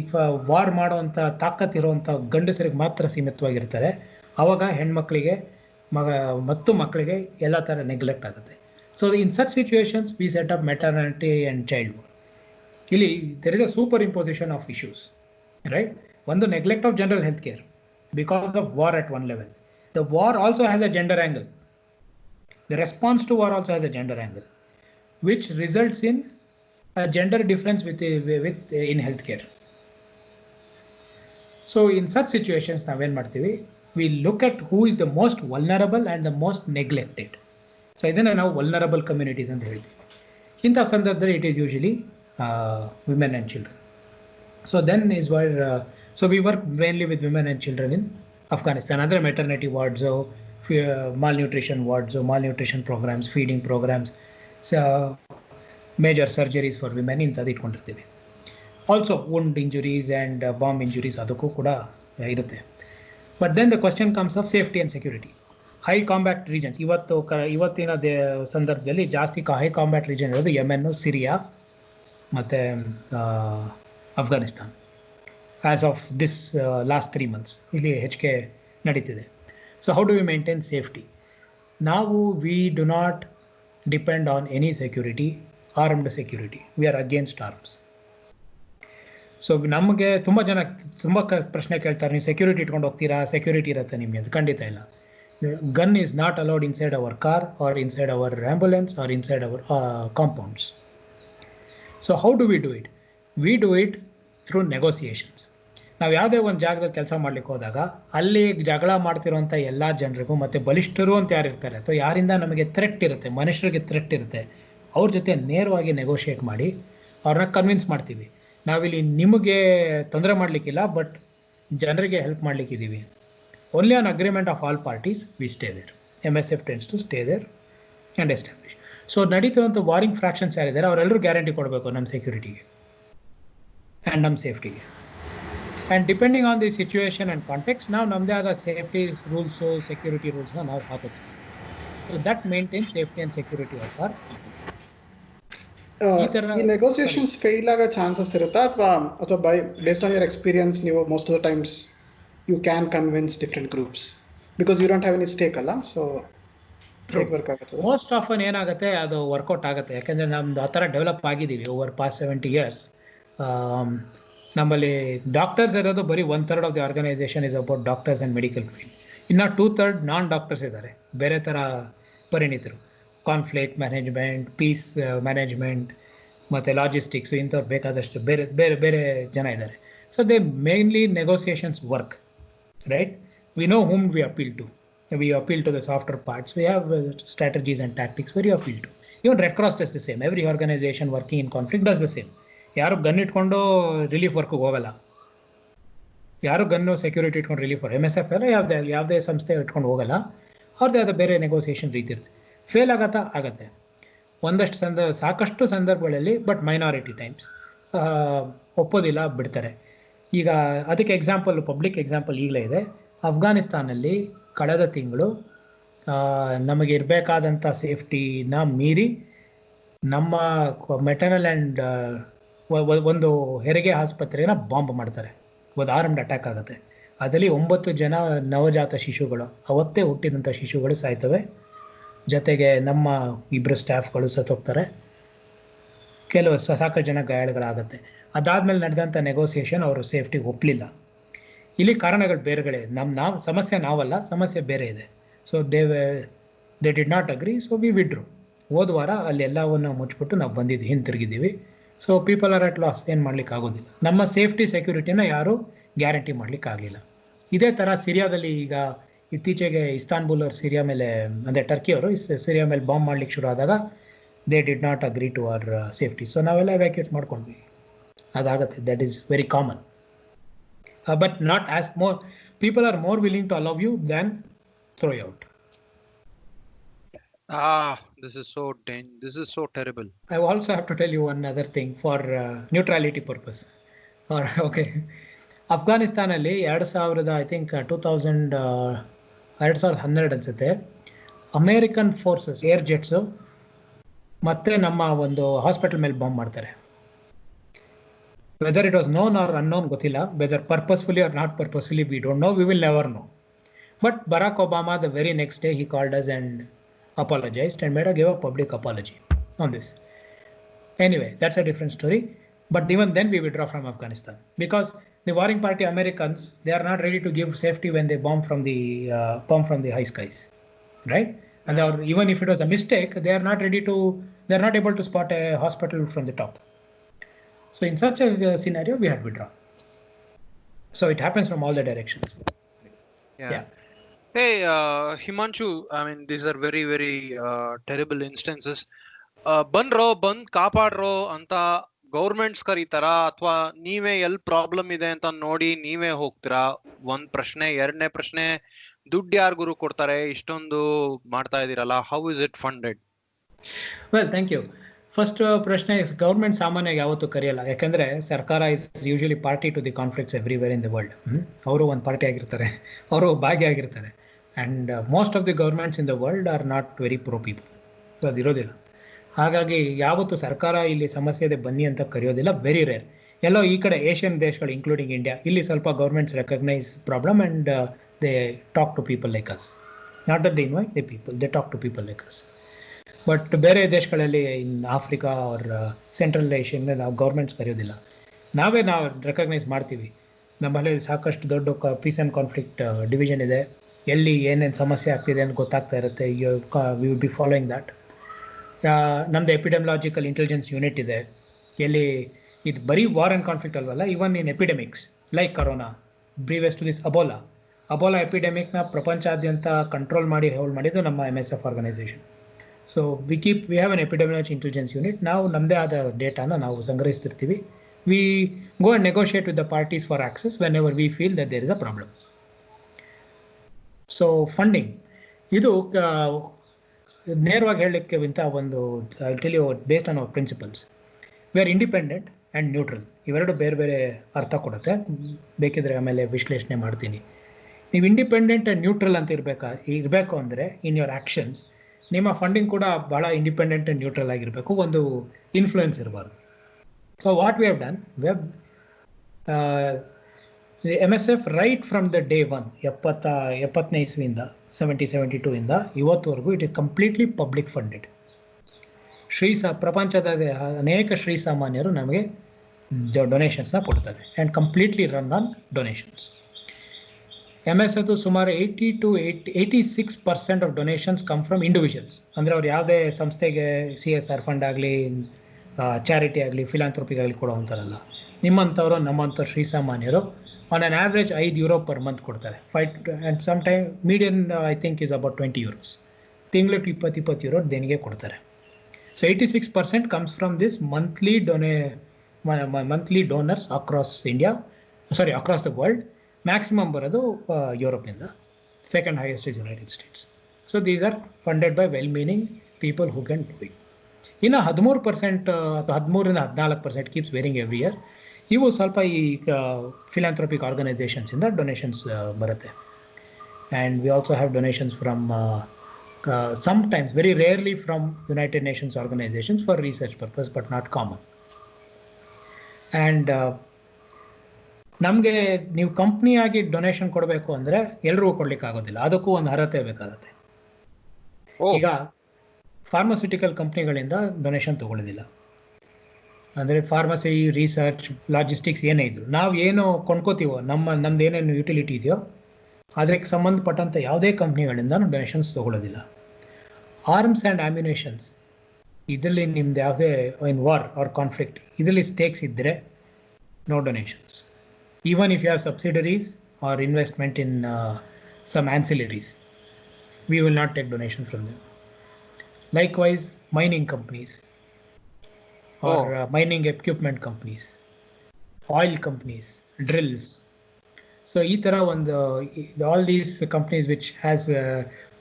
war ಮಾಡೋವಂಥ ತಾಕತ್ತಿರೋವಂಥ ಗಂಡಸರಿಗೆ ಮಾತ್ರ ಸೀಮಿತವಾಗಿರ್ತಾರೆ. ಆವಾಗ ಹೆಣ್ಮಕ್ಳಿಗೆ ಮಕ್ಕಳಿಗೆ ಎಲ್ಲ ಥರ ನೆಗ್ಲೆಕ್ಟ್ ಆಗುತ್ತೆ. So in such situations, we set up maternity and childhood. ಇಲ್ಲಿ there is a superimposition of issues, right? One, the neglect of general health care because of war at one level. The war also has a gender angle. The response to war also has a gender angle, which results in a gender difference in healthcare. So in such situations, now when ಮಾಡ್ತೀವಿ, we look at who is the most vulnerable and the most neglected. So ಇದನ್ನು ನಾವು vulnerable communities ಅಂತ ಹೇಳ್ತೀವಿ. ಇಂಥ ಸಂದರ್ಭದಲ್ಲಿ it is usually women and children. So then is where so we work mainly with women and children in Afghanistan. ಅಂದರೆ maternity wards, malnutrition wards, malnutrition programmes, feeding programmes, major surgeries for women ಇಂಥದ್ದು ಇಟ್ಕೊಂಡಿರ್ತೀವಿ. Also wound injuries and bomb injuries ಅದಕ್ಕೂ ಕೂಡ ಇರುತ್ತೆ. But then the question comes of safety and security. High combat regions ಇವತ್ತಿನ ಸಂದರ್ಭದಲ್ಲಿ ಜಾಸ್ತಿ high combat region ಇರೋದು Yemen, Syria ಮತ್ತು Afghanistan. As of this last 3 months ಇಲ್ಲಿ ಹೆಚ್ಚಿಗೆ ನಡೀತಿದೆ. So how do we maintain safety? ನಾವು we do not depend on any security, armed security. We are against arms. So ನಮಗೆ ತುಂಬ ಜನ ಪ್ರಶ್ನೆ ಕೇಳ್ತಾರೆ, ನೀವು ಸೆಕ್ಯೂರಿಟಿ ಇಟ್ಕೊಂಡು ಹೋಗ್ತೀರಾ, ಸೆಕ್ಯೂರಿಟಿ ಇರುತ್ತೆ ನಿಮಗೆ ಅಂತ. ಖಂಡಿತ ಇಲ್ಲ. Gun is not allowed inside our car or inside our ambulance or inside our compounds. So how do we do it? We do it through negotiations. ನಾವು ಯಾವುದೇ ಒಂದು ಜಾಗದಲ್ಲಿ ಕೆಲಸ ಮಾಡ್ಲಿಕ್ಕೆ ಹೋದಾಗ ಅಲ್ಲಿ ಜಗಳ ಮಾಡ್ತಿರೋಂಥ ಎಲ್ಲ ಜನರಿಗೂ ಮತ್ತು ಬಲಿಷ್ಠರು ಅಂತ ಯಾರು ಇರ್ತಾರೆ ಅಥವಾ ಯಾರಿಂದ ನಮಗೆ ಥ್ರೆಟ್ ಇರುತ್ತೆ, ಮನುಷ್ಯರಿಗೆ ಥ್ರೆಟ್ ಇರುತ್ತೆ, ಅವ್ರ ಜೊತೆ ನೇರವಾಗಿ ನೆಗೋಷಿಯೇಟ್ ಮಾಡಿ ಅವ್ರನ್ನ ಕನ್ವಿನ್ಸ್ ಮಾಡ್ತೀವಿ. ನಾವಿಲ್ಲಿ ನಿಮಗೆ ತೊಂದರೆ ಮಾಡಲಿಕ್ಕಿಲ್ಲ, ಬಟ್ ಜನರಿಗೆ help ಮಾಡಲಿಕ್ಕಿದ್ದೀವಿ. Only on agreement of all parties we stay there. MSF tends to stay there and establish. So ನಡೀತಿರುವಂಥ ವಾರಿಂಗ್ ಫ್ರಾಕ್ಷನ್ಸ್ ಯಾರಿದ್ದಾರೆ ಅವರೆಲ್ಲರೂ ಗ್ಯಾರಂಟಿ ಕೊಡಬೇಕು ನಮ್ಮ ಸೆಕ್ಯೂರಿಟಿಗೆ ಆ್ಯಂಡ್ ನಮ್ಮ ಸೇಫ್ಟಿಗೆ. And depending on the situation and context ನಾವು ನಮ್ಮದೇ ಆದ ಸೇಫ್ಟಿ ರೂಲ್ಸು, ಸೆಕ್ಯೂರಿಟಿ ರೂಲ್ಸ್ನ ನಾವು ಹಾಕೋತೀವಿ. So that maintain safety and security of our. ಈ ನೆಗೋಸಿಯೇಷನ್ಸ್ ಫೇಲ್ ಆಗೋ ಚಾನ್ಸಸ್ ಇರುತ್ತಾ ಅಥವಾ by based on your experience ನೀವು most of the times you can convince different groups because you don't have any stake ಅಲ್ಲ? So work ಆಗುತ್ತೆ. Most often ಏನಾಗುತ್ತೆ, ಅದು workout ಆಗುತ್ತೆ. ಯಾಕೆಂದರೆ ನಮ್ದು ಆ ಥರ ಡೆವಲಪ್ ಆಗಿದ್ದೀವಿ ಓವರ್ ಪಾಸ್ಟ್ 70 years. ನಮ್ಮಲ್ಲಿ ಡಾಕ್ಟರ್ಸ್ ಇರೋದು ಬರೀ 1/3 of the organisation is about doctors and medical field. ಇನ್ನು 2/3 ನಾನ್ ಡಾಕ್ಟರ್ಸ್ ಇದ್ದಾರೆ, ಬೇರೆ ಥರ ಪರಿಣಿತರು. ಕಾನ್ಫ್ಲಿಕ್ಟ್ ಮ್ಯಾನೇಜ್ಮೆಂಟ್, ಪೀಸ್ ಮ್ಯಾನೇಜ್ಮೆಂಟ್ ಮತ್ತು ಲಾಜಿಸ್ಟಿಕ್ಸ್ ಇಂಥವ್ರು ಬೇಕಾದಷ್ಟು ಬೇರೆ ಬೇರೆ ಬೇರೆ ಜನ ಇದ್ದಾರೆ. So they mainly negotiations work. Right? We know whom we appeal to. We appeal to the softer parts. We have strategies and tactics where you appeal to. Even Red Cross does the same. Every organization working in conflict does the same. ಯಾರು gun ಇಟ್ಕೊಂಡು relief ವರ್ಕ್ಗೆ ಹೋಗಲ್ಲ, ಯಾರು gun security ಇಟ್ಕೊಂಡು relief MSF ಎಲ್ಲ ಯಾವುದೇ ಸಂಸ್ಥೆ ಇಟ್ಕೊಂಡು ಹೋಗಲ್ಲ. ಅವ್ರದ್ದೇ ಆದ ಬೇರೆ ನೆಗೋಸಿಯೇಷನ್ ರೀತಿ ಇರುತ್ತೆ. ಫೇಲ್ ಆಗತ್ತೆ ಒಂದಷ್ಟು ಸಾಕಷ್ಟು ಸಂದರ್ಭಗಳಲ್ಲಿ, ಬಟ್ ಮೈನಾರಿಟಿ ಟೈಮ್ಸ್ ಒಪ್ಪೋದಿಲ್ಲ, ಬಿಡ್ತಾರೆ. ಈಗ ಅದಕ್ಕೆ ಎಕ್ಸಾಂಪಲ್, ಪಬ್ಲಿಕ್ ಎಕ್ಸಾಂಪಲ್ ಈಗಲೇ ಇದೆ. ಅಫ್ಘಾನಿಸ್ತಾನಲ್ಲಿ ಕಳೆದ ತಿಂಗಳು ನಮಗೆ ಇರಬೇಕಾದಂಥ ಸೇಫ್ಟಿನ ಮೀರಿ ನಮ್ಮ ಮೆಟರ್ನಲ್ ಆ್ಯಂಡ್ ಒಂದು ಹೆರಿಗೆ ಆಸ್ಪತ್ರೆನ ಬಾಂಬ್ ಮಾಡ್ತಾರೆ. ಒಂದು ಆರ್ಮ್ಡ್ ಅಟ್ಯಾಕ್ ಆಗುತ್ತೆ. ಅದರಲ್ಲಿ 9 ಜನ ನವಜಾತ ಶಿಶುಗಳು, ಅವತ್ತೇ ಹುಟ್ಟಿದಂಥ ಶಿಶುಗಳು ಸಾಯ್ತವೆ. ಜೊತೆಗೆ ನಮ್ಮ ಇಬ್ಬರು ಸ್ಟಾಫ್ಗಳು ಸತ್ತೋಗ್ತಾರೆ, ಕೆಲವು ಸಾಕಷ್ಟು ಜನ ಗಾಯಗಳಾಗುತ್ತೆ. ಅದಾದ್ಮೇಲೆ ನಡೆದಂಥ ನೆಗೋಸಿಯೇಷನ್ ಅವರು ಸೇಫ್ಟಿಗೆ ಒಪ್ಪಲಿಲ್ಲ. ಇಲ್ಲಿ ಕಾರಣಗಳು ಬೇರೆಗಳೇ, ನಾವು ಸಮಸ್ಯೆ ನಾವಲ್ಲ, ಸಮಸ್ಯೆ ಬೇರೆ ಇದೆ. So they did not agree, so we withdrew. ಹೋದ ವಾರ ಅಲ್ಲಿ ಎಲ್ಲವನ್ನು ಮುಚ್ಚಿಬಿಟ್ಟು ನಾವು ಬಂದಿದ್ದೀವಿ, ಹಿಂತಿರುಗಿದ್ದೀವಿ. So people are at loss, ಏನು ಮಾಡ್ಲಿಕ್ಕೆ ಆಗೋದಿಲ್ಲ. ನಮ್ಮ ಸೇಫ್ಟಿ ಸೆಕ್ಯೂರಿಟಿನ ಯಾರು ಗ್ಯಾರಂಟಿ ಮಾಡ್ಲಿಕ್ಕೆ ಆಗಲಿಲ್ಲ. ಇದೇ ಥರ ಸಿರಿಯಾದಲ್ಲಿ ಈಗ ಇತ್ತೀಚೆಗೆ ಇಸ್ತಾನ್ಬುಲ್ ಅವರು ಸಿರಿಯಾ ಮೇಲೆ, ಅಂದರೆ ಟರ್ಕಿ ಅವರು ಸಿರಿಯಾ ಮೇಲೆ ಬಾಂಬ್ ಮಾಡ್ಲಿಕ್ಕೆ ಶುರು ಆದಾಗ they did not agree to our safety. So ನಾವೆಲ್ಲ ಎವ್ಯಾಕ್ಯೂಟ್ ಮಾಡ್ಕೊಂಡ್ವಿ. ಅದಾಗುತ್ತೆ, that is very common. But not as more people are more willing to allow you than throw you out. This is so terrible. I also have to tell you one other thing for neutrality purpose. Or okay, Afghanistan ಅಲ್ಲಿ 2000 I think 2012 ಅನ್ಸುತ್ತೆ, American forces air jets ಮತ್ತೆ ನಮ್ಮ ಒಂದು hospital ಮೇಲೆ bomb ಮಾಡ್ತಾರೆ. Whether it was known or unknown ಗೊತ್ತಿಲ್ಲ, whether purposefully or not purposefully we don't know, we will never know. But Barack Obama the very next day he called us and apologized and gave a public apology on this. Anyway, that's a different story. But even then we withdraw from Afghanistan because the warring party Americans, they are not ready to give safety when they bomb from the high skies, right? And even if it was a mistake, they are not able to spot a hospital from the top. So in such a scenario we had withdrawn. So it happens from all the directions. Yeah. Hey, Himanshu, I mean, these are very, very terrible instances. ಬಂದ್ ಕಾಪಾಡ್ರೋ ಅಂತ governments ಕರೀತಾರ, ಅಥವಾ ನೀವೇ ಎಲ್ಲಿ problem ಇದೆ ಅಂತ ನೋಡಿ ನೀವೇ ಹೋಗ್ತೀರಾ? ಒಂದ್ ಪ್ರಶ್ನೆ. ಎರಡನೇ ಪ್ರಶ್ನೆ, ದುಡ್ಡು ಯಾರು ಗುರು ಕೊಡ್ತಾರೆ? ಇಷ್ಟೊಂದು ಮಾಡ್ತಾ ಇದೀರಲ್ಲ, how is it funded? Well, thank you. First ಪ್ರಶ್ನೆ, ಗೌರ್ಮೆಂಟ್ ಸಾಮಾನ್ಯವಾಗಿ ಯಾವತ್ತೂ ಕರೆಯಲ್ಲ, ಯಾಕಂದ್ರೆ ಸರ್ಕಾರ is usually party to the conflicts everywhere in the world. ಅವರು ಒಂದು ಪಾರ್ಟಿ ಆಗಿರ್ತಾರೆ, ಅವರು ಭಾಗಿಯಾಗಿರ್ತಾರೆ. And most of the governments in the world are not very pro people. So ಅದಿರೋದಿಲ್ಲ. ಹಾಗಾಗಿ ಯಾವತ್ತು ಸರ್ಕಾರ ಇಲ್ಲಿ ಸಮಸ್ಯೆ ಇದೆ ಬನ್ನಿ ಅಂತ ಕರೆಯೋದಿಲ್ಲ, ವೆರಿ ರೇರ್. ಎಲ್ಲೋ ಈ ಕಡೆ ಏಷ್ಯನ್ ದೇಶಗಳು ಇನ್ಕ್ಲೂಡಿಂಗ್ ಇಂಡಿಯಾ, ಇಲ್ಲಿ ಸ್ವಲ್ಪ governments recognise problem and they talk to people like us. Not that they invite the people, they talk to people like us. But ಬೇರೆ ದೇಶಗಳಲ್ಲಿ in Africa or central Asian ನಾವು governments ಕರೆಯೋದಿಲ್ಲ, ನಾವು recognise ಮಾಡ್ತೀವಿ. ನಮ್ಮಲ್ಲಿ ಸಾಕಷ್ಟು ದೊಡ್ಡ ಪೀಸ್ ಆ್ಯಂಡ್ ಕಾನ್ಫ್ಲಿಕ್ಟ್ ಡಿವಿಷನ್ ಇದೆ, ಎಲ್ಲಿ ಏನೇನು ಸಮಸ್ಯೆ ಆಗ್ತಿದೆ ಅಂತ ಗೊತ್ತಾಗ್ತಾ ಇರುತ್ತೆ. We would be following that. ನಮ್ಮದು ಎಪಿಡೆಮಿಲಾಜಿಕಲ್ ಇಂಟೆಲಿಜೆನ್ಸ್ ಯೂನಿಟ್ ಇದೆ, ಎಲ್ಲಿ ಇದು ಬರೀ ವಾರ್ ಆ್ಯಂಡ್ ಕಾನ್ಫ್ಲಿಕ್ಟ್ ಅಲ್ವಲ್ಲ, even in epidemics like corona, previous to this Ebola ಎಪಿಡೆಮಿಕ್ನ ಪ್ರಪಂಚಾದ್ಯಂತ ಕಂಟ್ರೋಲ್ ಮಾಡಿ ಹೋಲ್ಡ್ ಮಾಡಿದ್ದು ನಮ್ಮ MSF organisation. So we have an epidemiology intelligence unit. ನಾವು ನಮ್ಮದೇ ಆದ ಡೇಟಾನ ನಾವು ಸಂಗ್ರಹಿಸ್ತಿರ್ತೀವಿ. We go and negotiate with the parties for access whenever we feel that there is a problem. So funding ಇದು ನೇರವಾಗಿ ಹೇಳಲಿಕ್ಕಿಂತ ಒಂದು tell you based on our principles. We are independent and neutral. ಇವೆರಡು ಬೇರೆ ಬೇರೆ ಅರ್ಥ ಕೊಡುತ್ತೆ, ಬೇಕಿದ್ರೆ ಆಮೇಲೆ ವಿಶ್ಲೇಷಣೆ ಮಾಡ್ತೀನಿ. ನೀವು ಇಂಡಿಪೆಂಡೆಂಟ್ ಆ್ಯಂಡ್ ನ್ಯೂಟ್ರಲ್ ಅಂತ ಇರಬೇಕು ಅಂದರೆ ಇನ್ ಯುವರ್ ಆ್ಯಕ್ಷನ್ಸ್ ನಿಮ್ಮ ಫಂಡಿಂಗ್ ಕೂಡ ಭಾಳ ಇಂಡಿಪೆಂಡೆಂಟ್ ಆ್ಯಂಡ್ ನ್ಯೂಟ್ರಲ್ ಆಗಿರಬೇಕು, ಒಂದು ಇನ್ಫ್ಲೂಯೆನ್ಸ್ ಇರಬಾರ್ದು. So what we have done, we have MSF right from the day one 70ನೇ ಇಸ್ವಿಯಿಂದ 72 ಇಂದ ಇವತ್ತುವರೆಗೂ it is completely public funded. ಪ್ರಪಂಚದ ಅನೇಕ ಶ್ರೀಸಾಮಾನ್ಯರು ನಮಗೆ ಡೊನೇಷನ್ಸ್ನ ಕೊಡ್ತಾರೆ and completely run on donations. MSF ಸುಮಾರು 80 to 86% of donations come from individuals. ಅಂದರೆ ಅವ್ರು ಯಾವುದೇ ಸಂಸ್ಥೆಗೆ CSR ಫಂಡ್ ಆಗಲಿ, ಚಾರಿಟಿ ಆಗಲಿ, ಫಿಲಾಂಥ್ರೋಪಿಗಾಗಲಿ ಕೊಡೋ ಅಂತಾರಲ್ಲ, ನಿಮ್ಮಂಥವ್ರು ನಮ್ಮಂಥ ಶ್ರೀಸಾಮಾನ್ಯರು on on average €5 per month ಕೊಡ್ತಾರೆ. And some time median I think is about €20. ತಿಂಗಳಿಗೆ €20 ದೇಣಿಗೆ ಕೊಡ್ತಾರೆ. So 86% comes from this monthly donors across across the world. Maximum ಬರೋದು ಯುರೋಪ್ನಿಂದ, second highest is United States. So these are funded by well meaning people who can do it. ಇನ್ನು 13% ಅಥವಾ 13-14% keeps varying every year. ಇವು ಸ್ವಲ್ಪ ಈ ಫಿಲಾಂಥ್ರೋಪಿಕ್ ಆರ್ಗನೈಸೇಷನ್ಸಿಂದ donations ಬರುತ್ತೆ. And we also have donations from sometimes, very rarely, from United Nations organizations for research purpose, but not common. And ನಮಗೆ ನೀವು ಕಂಪ್ನಿಯಾಗಿ donation ಕೊಡಬೇಕು ಅಂದರೆ ಎಲ್ರಿಗೂ ಕೊಡ್ಲಿಕ್ಕೆ ಆಗೋದಿಲ್ಲ, ಅದಕ್ಕೂ ಒಂದು ಅರ್ಹತೆ ಬೇಕಾಗುತ್ತೆ. ಈಗ ಫಾರ್ಮಾಸ್ಯೂಟಿಕಲ್ ಕಂಪ್ನಿಗಳಿಂದ ಡೊನೇಷನ್ ತಗೊಳ್ಳೋದಿಲ್ಲ. ಅಂದರೆ ಫಾರ್ಮಸಿ, ರಿಸರ್ಚ್, ಲಾಜಿಸ್ಟಿಕ್ಸ್ ಏನೇ ಇದ್ರು, ನಾವು ಏನು ಕೊಂಡ್ಕೋತೀವೋ ನಮ್ದು ಏನೇನು ಯುಟಿಲಿಟಿ ಇದೆಯೋ ಅದಕ್ಕೆ ಸಂಬಂಧಪಟ್ಟಂಥ ಯಾವುದೇ ಕಂಪ್ನಿಗಳಿಂದ ಡೊನೇಷನ್ಸ್ ತಗೊಳ್ಳೋದಿಲ್ಲ. ಆರ್ಮ್ಸ್ ಆ್ಯಂಡ್ ಆಮ್ಯುನೇಷನ್ಸ್, ಇದರಲ್ಲಿ ನಿಮ್ದು ಯಾವುದೇ ಇನ್ ವಾರ್ ಆರ್ ಕಾನ್ಫ್ಲಿಕ್ಟ್ ಇದರಲ್ಲಿ ಸ್ಟೇಕ್ಸ್ ಇದ್ದರೆ no donations. Even if you have subsidiaries or investment in some ancillaries, we will not take donations from them. Likewise, mining companies or mining equipment companies, oil companies, drills. So all these companies which has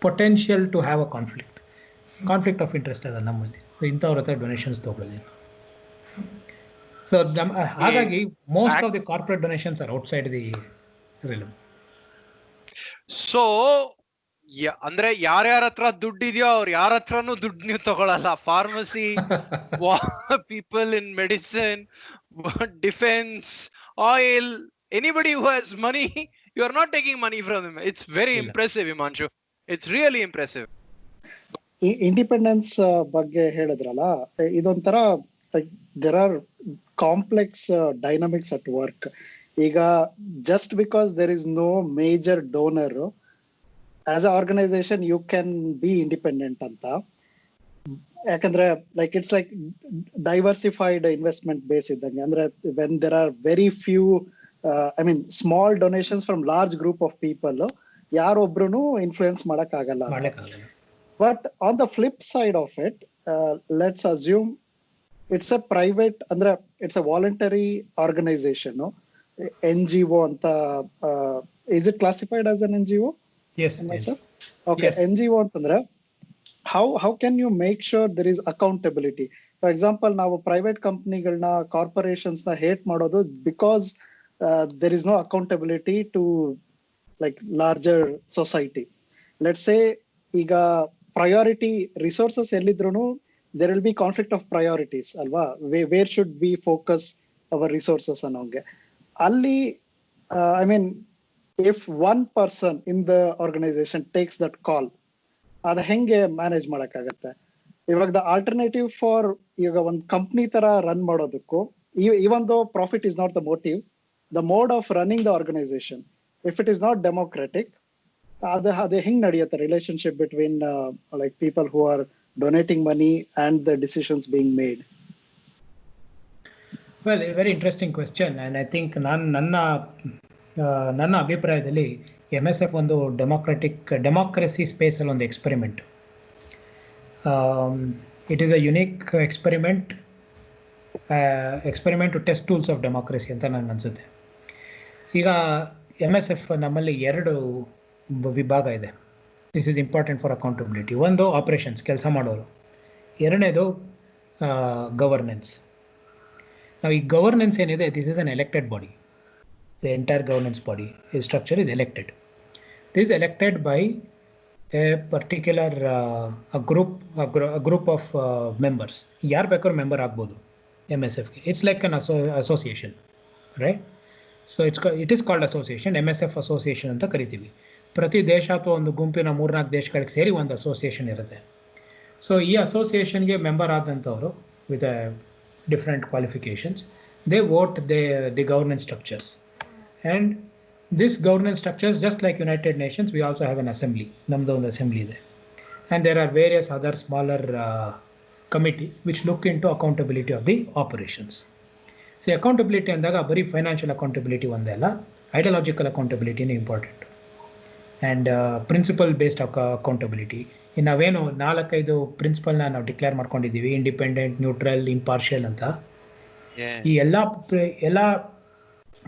potential to have a conflict of interest as nammalli. So intavara hatra donations togoladi. So hagagi most of the corporate donations are outside the realm. So ಅಂದ್ರೆ ಯಾರ್ಯಾರ ಹತ್ರ ದುಡ್ಡು ಇದೆಯೋ ಅವ್ರು ಯಾರ ಹತ್ರನೂ ದುಡ್ಡು ನೀವು ತಗೊಳಲ್ಲ. Pharmacy, people in medicine, defence, oil, anybody who has money, you are not taking money from him. It's very impressive Himanshu, it's really impressive. Independence ಬಗ್ಗೆ ಹೇಳಿದ್ರಲ್ಲ, ಇದೊಂಥರ there are complex dynamics at work. ಈಗ just because there is no major donor, as an organization you can be independent ಅಂತ. ಯಾಕಂದ್ರೆ like it's like diversified investment base ಇದ್ದಂಗೆ. ಅಂದ್ರೆ when there are very few small donations from large group of people, ಯಾರೊಬ್ರು influence ಮಾಡಕ್ ಆಗಲ್ಲ. But on the flip side of it, let's assume it's a private, ಅಂದ್ರೆ it's a voluntary organisation, NGO ಅಂತ. is it classified as an NGO? Yes, sir. Okay, yes. NGO ಅಂತಂದ್ರೆ how can you make sure there is accountability? For example, ನಾವು private ಕಂಪ್ನಿಗಳನ್ನ, corporations ನ hate ಮಾಡೋದು because there is no accountability to like larger society. Let's say ಈಗ priority resources ಎಲ್ಲಿದ್ರೂ there will be conflict of priorities ಅಲ್ವಾ? Where should we focus our resources ಅನ್ನೋಂಗೆ. ಅಲ್ಲಿ if one person in the organization takes that call, ಅದು ಹೆಂಗೆ manage ಮಾಡಕ್ಕಾಗತ್ತೆ? ಇವಾಗ the alternative for ಈಗ ಒಂದು company ತರ run ಮಾಡೋದಕ್ಕೂ, even though profit is not the motive, the mode of running the organization, if it is not democratic, ಅದು ಹೆಂಗ್ ನಡೆಯುತ್ತೆ relationship between like people who are donating money and the decisions being made? Well, a very interesting question, and I think ನನ್ನ ಅಭಿಪ್ರಾಯದಲ್ಲಿ MSF ಒಂದು democracy space ಅಲ್ಲಿ ಒಂದು experiment. It is a unique experiment to test tools of democracy ಅಂತ ನನಗೆ ಅನ್ಸುತ್ತೆ. ಈಗ MSF ನಮ್ಮಲ್ಲಿ 2 ವಿಭಾಗ ಇದೆ. This is important for accountability. ಒಂದು ಆಪರೇಷನ್ಸ್, ಕೆಲಸ ಮಾಡೋರು. ಎರಡನೇದು ಗವರ್ನೆನ್ಸ್. ನಾವು ಈ ಗವರ್ನೆನ್ಸ್ ಏನಿದೆ, this is an elected body. The entire governance body structure is elected. This is elected by a particular a group of members. ಯಾರು ಬೇಕಾದ್ರೂ ಮೆಂಬರ್ ಆಗ್ಬೋದು MSF. It's like an association, right? So it is called association. MSF association ಅಂತ ಕರಿತೀವಿ. ಪ್ರತಿ ದೇಶ ಅಥವಾ ಒಂದು ಗುಂಪಿನ 3-4 ದೇಶಗಳಿಗೆ ಸೇರಿ ಒಂದು ಅಸೋಸಿಯೇಷನ್ ಇರುತ್ತೆ. ಸೊ ಈ ಅಸೋಸಿಯೇಷನ್ಗೆ member ಆದಂಥವರು with different qualifications, they vote the governance structures. And this governance structures, just like United Nations, we also have an assembly. Namdo ಒಂದು assembly ಇದೆ. And there are various other smaller committees which look into accountability of the operations. So accountability ಅಂದಾಗ ಬರೀ financial accountability ಒಂದೇ ಅಲ್ಲ, ideological accountability important. And principle based accountability. ನಾವೇನು 4-5 ಪ್ರಿನ್ಸಿಪಲ್ನ ನಾವು declare ಮಾಡ್ಕೊಂಡಿದ್ದೀವಿ, independent, neutral, impartial ಅಂತ. ಈ ಎಲ್ಲ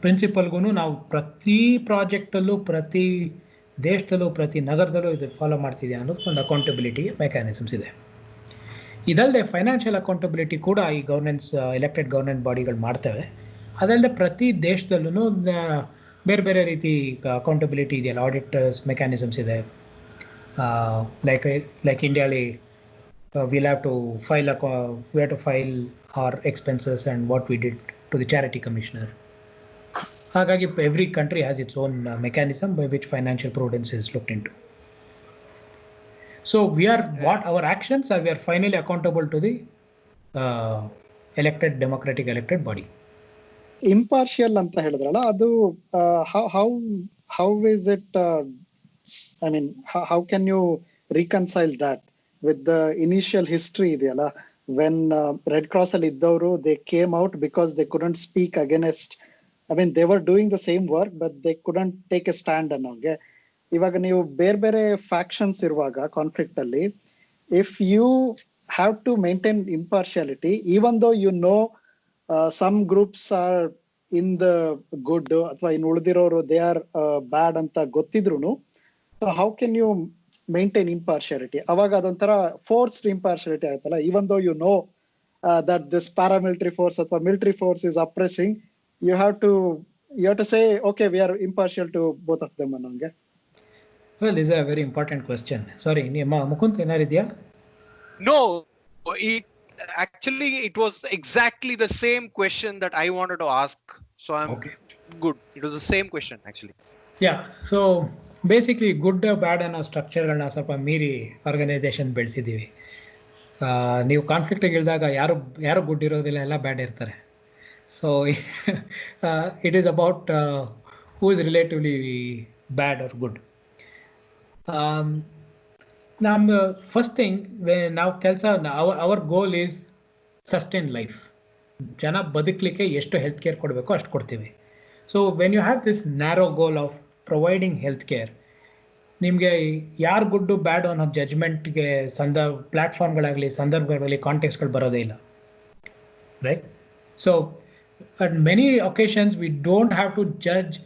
ಪ್ರಿನ್ಸಿಪಲ್ಗೂ ನಾವು ಪ್ರತಿ ಪ್ರಾಜೆಕ್ಟಲ್ಲೂ, ಪ್ರತಿ ದೇಶದಲ್ಲೂ, ಪ್ರತಿ ನಗರದಲ್ಲೂ ಇದು ಫಾಲೋ ಮಾಡ್ತಿದ್ದೀವಿ ಅನ್ನೋದು ಒಂದು ಅಕೌಂಟಬಿಲಿಟಿ ಮೆಕ್ಯಾನಿಸಮ್ಸ್ ಇದೆ. ಇದಲ್ಲದೆ ಫೈನಾನ್ಷಿಯಲ್ ಅಕೌಂಟಬಿಲಿಟಿ ಕೂಡ ಈ ಎಲೆಕ್ಟೆಡ್ ಗವರ್ನೆನ್ಸ್ ಬಾಡಿಗಳು ಮಾಡ್ತವೆ. ಅದಲ್ಲದೆ ಪ್ರತಿ ದೇಶದಲ್ಲೂ ಬೇರೆ ಬೇರೆ ರೀತಿ ಅಕೌಂಟಬಿಲಿಟಿ ಇದೆಯಲ್ಲ, ಆಡಿಟರ್ಸ್ ಮೆಕ್ಯಾನಿಸಮ್ಸ್ ಇದೆ. like ಇಂಡಿಯಾಲಿ we'll have to file our expenses and what we did to the charity commissioner. ಹಾಗಾಗಿ every country has its own mechanism by which financial prudence is looked into. So we are what our actions are, we are finally accountable to the democratic elected body. Impartial ಅಂತ ಹೇಳಿದ್ರಲ್ಲ, ಅದು how is it, I mean how can you reconcile that with the initial history ಇದೆಯಲ್ಲ, when red cross ಅಲ್ಲಿ ಇದ್ದವರು they came out because they couldn't speak against, I mean they were doing the same work but they couldn't take a stand ಅನ್ನೋಂಗೆ. ಇವಾಗ ನೀವು ಬೇರೆ ಬೇರೆ factions ಇರುವಾಗ conflict ಅಲ್ಲಿ, if you have to maintain impartiality even though you know some groups are in the good ಅಥವಾ ಇನ್ ಉಳಿದಿರೋರು ದೇ ಆರ್ ಬ್ಯಾಡ್ ಅಂತ ಗೊತ್ತಿದ್ರು, how can you maintain impartiality? ಅವಾಗ ಅದೊಂಥರ ಫೋರ್ಸ್ಡ್ ಇಂಪಾರ್ಷಿಯಾಲಿಟಿ ಆಯ್ತಲ್ಲ. Even though you know that this paramilitary force ಅಥವಾ military force is oppressing, you have to say okay we are impartial to both of them ಅನ್ನೋಂಗೆ. Well, this is a very important question. Sorry, Mukund, ಏನಾರಿದ್ಯಾ? No, it was exactly the same question that I wanted to ask. So I'm good. It was the same question actually. Yeah. So basically good bad ಅನ್ನೋ ಸ್ಟ್ರಕ್ಚರ್ಗಳನ್ನ ಸ್ವಲ್ಪ ಮೀರಿ organisation ಬೆಳೆಸಿದ್ದೀವಿ. ನೀವು conflict ಇಳಿದಾಗ ಯಾರು good ಇರೋದಿಲ್ಲ, ಎಲ್ಲ bad ಇರ್ತಾರೆ. So it is about who is relatively bad or good. ನಮ್ಮ ಫಸ್ಟ್ ಥಿಂಗ್ ನಾವು ಕೆಲಸ, our goal is sustain life. ಜನ ಬದುಕಲಿಕ್ಕೆ ಎಷ್ಟು ಹೆಲ್ತ್ ಕೇರ್ ಕೊಡಬೇಕು ಅಷ್ಟು ಕೊಡ್ತೀವಿ. So when you have this narrow goal of providing health care, ನಿಮಗೆ ಯಾರು ಗುಡ್ಡು ಬ್ಯಾಡು ಅನ್ನೋ ಜಜ್ಮೆಂಟ್ಗೆ ಪ್ಲಾಟ್ಫಾರ್ಮ್ಗಳಾಗಲಿ ಸಂದರ್ಭಗಳಾಗಲಿ ಕಾಂಟೆಕ್ಸ್ಗಳು ಬರೋದೇ ಇಲ್ಲ, right? So at many occasions we don't have to judge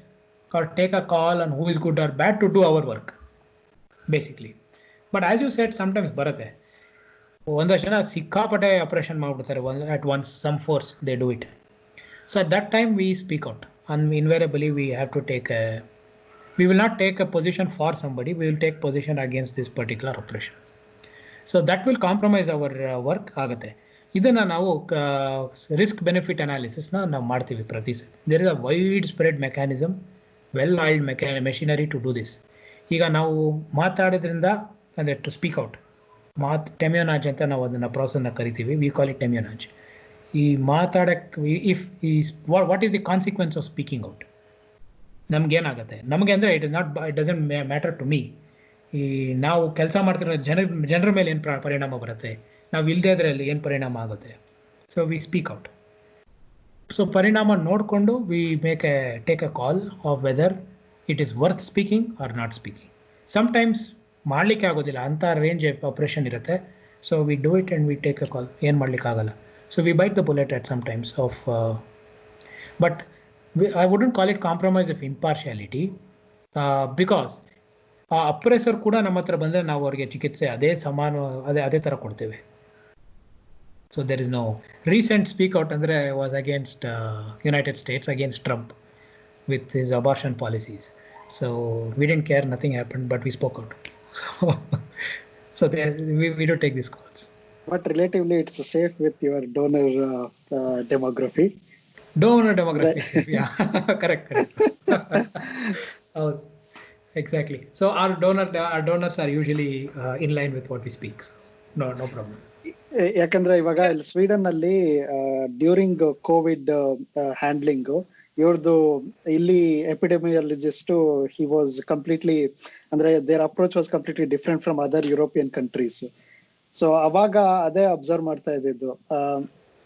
or take a call on who is good or bad to do our work basically. But as you said, sometimes ಬರುತ್ತೆ ಒಂದಷ್ಟು ಜನ ಸಿಕ್ಕಾಪಟ್ಟೆ ಆಪರೇಷನ್ ಮಾಡ್ಬಿಡ್ತಾರೆ at once, some force they do it. So at that time we speak out, and invariably we have to we will not take a position for somebody, we will take position against this particular operation. So that will compromise our work ಆಗುತ್ತೆ. ಇದನ್ನ ನಾವು risk benefit ಅನಾಲಿಸಿಸ್ನ ನಾವು ಮಾಡ್ತೀವಿ ಪ್ರತಿ ಸಲ. There is a wide spread mechanism, well oiled machinery to do this. ಈಗ ನಾವು ಮಾತಾಡೋದ್ರಿಂದ ಅಂದರೆ ಟು ಸ್ಪೀಕ್ ಔಟ್, ಟೆಮ್ಯೋನಾಜ್ ಅಂತ ನಾವು ಅದನ್ನು ಪ್ರಾಸೆಸ್ನ ಕರಿತೀವಿ, ವಿ ಕಾಲ್ ಇಟ್ ಟೆಮ್ಯೋನಾಜ್. ಈ ಮಾತಾಡಕ್ಕೆ what is the consequence of speaking out, ನಮ್ಗೇನಾಗುತ್ತೆ, ನಮಗೆ ಅಂದರೆ it doesn't matter to me. ಈ ನಾವು ಕೆಲಸ ಮಾಡ್ತಿರೋ ಜನರ ಮೇಲೆ ಏನು ಪರಿಣಾಮ ಬರುತ್ತೆ, ನಾವು ಇಲ್ಲದೇ ಇದ್ರೆ ಅಲ್ಲಿ ಏನು ಪರಿಣಾಮ ಆಗುತ್ತೆ. So we speak out. So ಪರಿಣಾಮ ನೋಡಿಕೊಂಡು we take a call of whether it is worth speaking or not speaking. Sometimes ಮಾಡಲಿಕ್ಕೆ ಆಗೋದಿಲ್ಲ, ಅಂಥ ರೇಂಜ್ ಆಪರೇಷನ್ ಇರುತ್ತೆ. So we do it and we take a call, ಏನು ಮಾಡಲಿಕ್ಕೆ ಆಗಲ್ಲ. So we bite the bullet at sometimes of, but I wouldn't call it compromise of impartiality, because ಆ oppressor ಕೂಡ ನಮ್ಮ ಹತ್ರ ಬಂದರೆ ನಾವು ಅವ್ರಿಗೆ ಚಿಕಿತ್ಸೆ ಅದೇ ಥರ ಕೊಡ್ತೇವೆ. So there is no recent speak out andre was against United States, against Trump with his abortion policies. So we didn't care, nothing happened, but we spoke out. So we do take these calls. But relatively it's safe with your donor demography. Donor demography, yeah. correct. Oh, exactly. So our donors are usually in line with what we speak. So no problem. ಯಾಕಂದ್ರೆ ಇವಾಗ ಇಲ್ಲಿ Sweden ಅಲ್ಲಿ during Covid handling ಇವ್ರದ್ದು ಇಲ್ಲಿ epidemiologist, he was completely, ಅಂದ್ರೆ their approach was completely different from other European countries. So ಅವಾಗ ಅದೇ observe ಮಾಡ್ತಾ ಇದ್ದಿದ್ದು,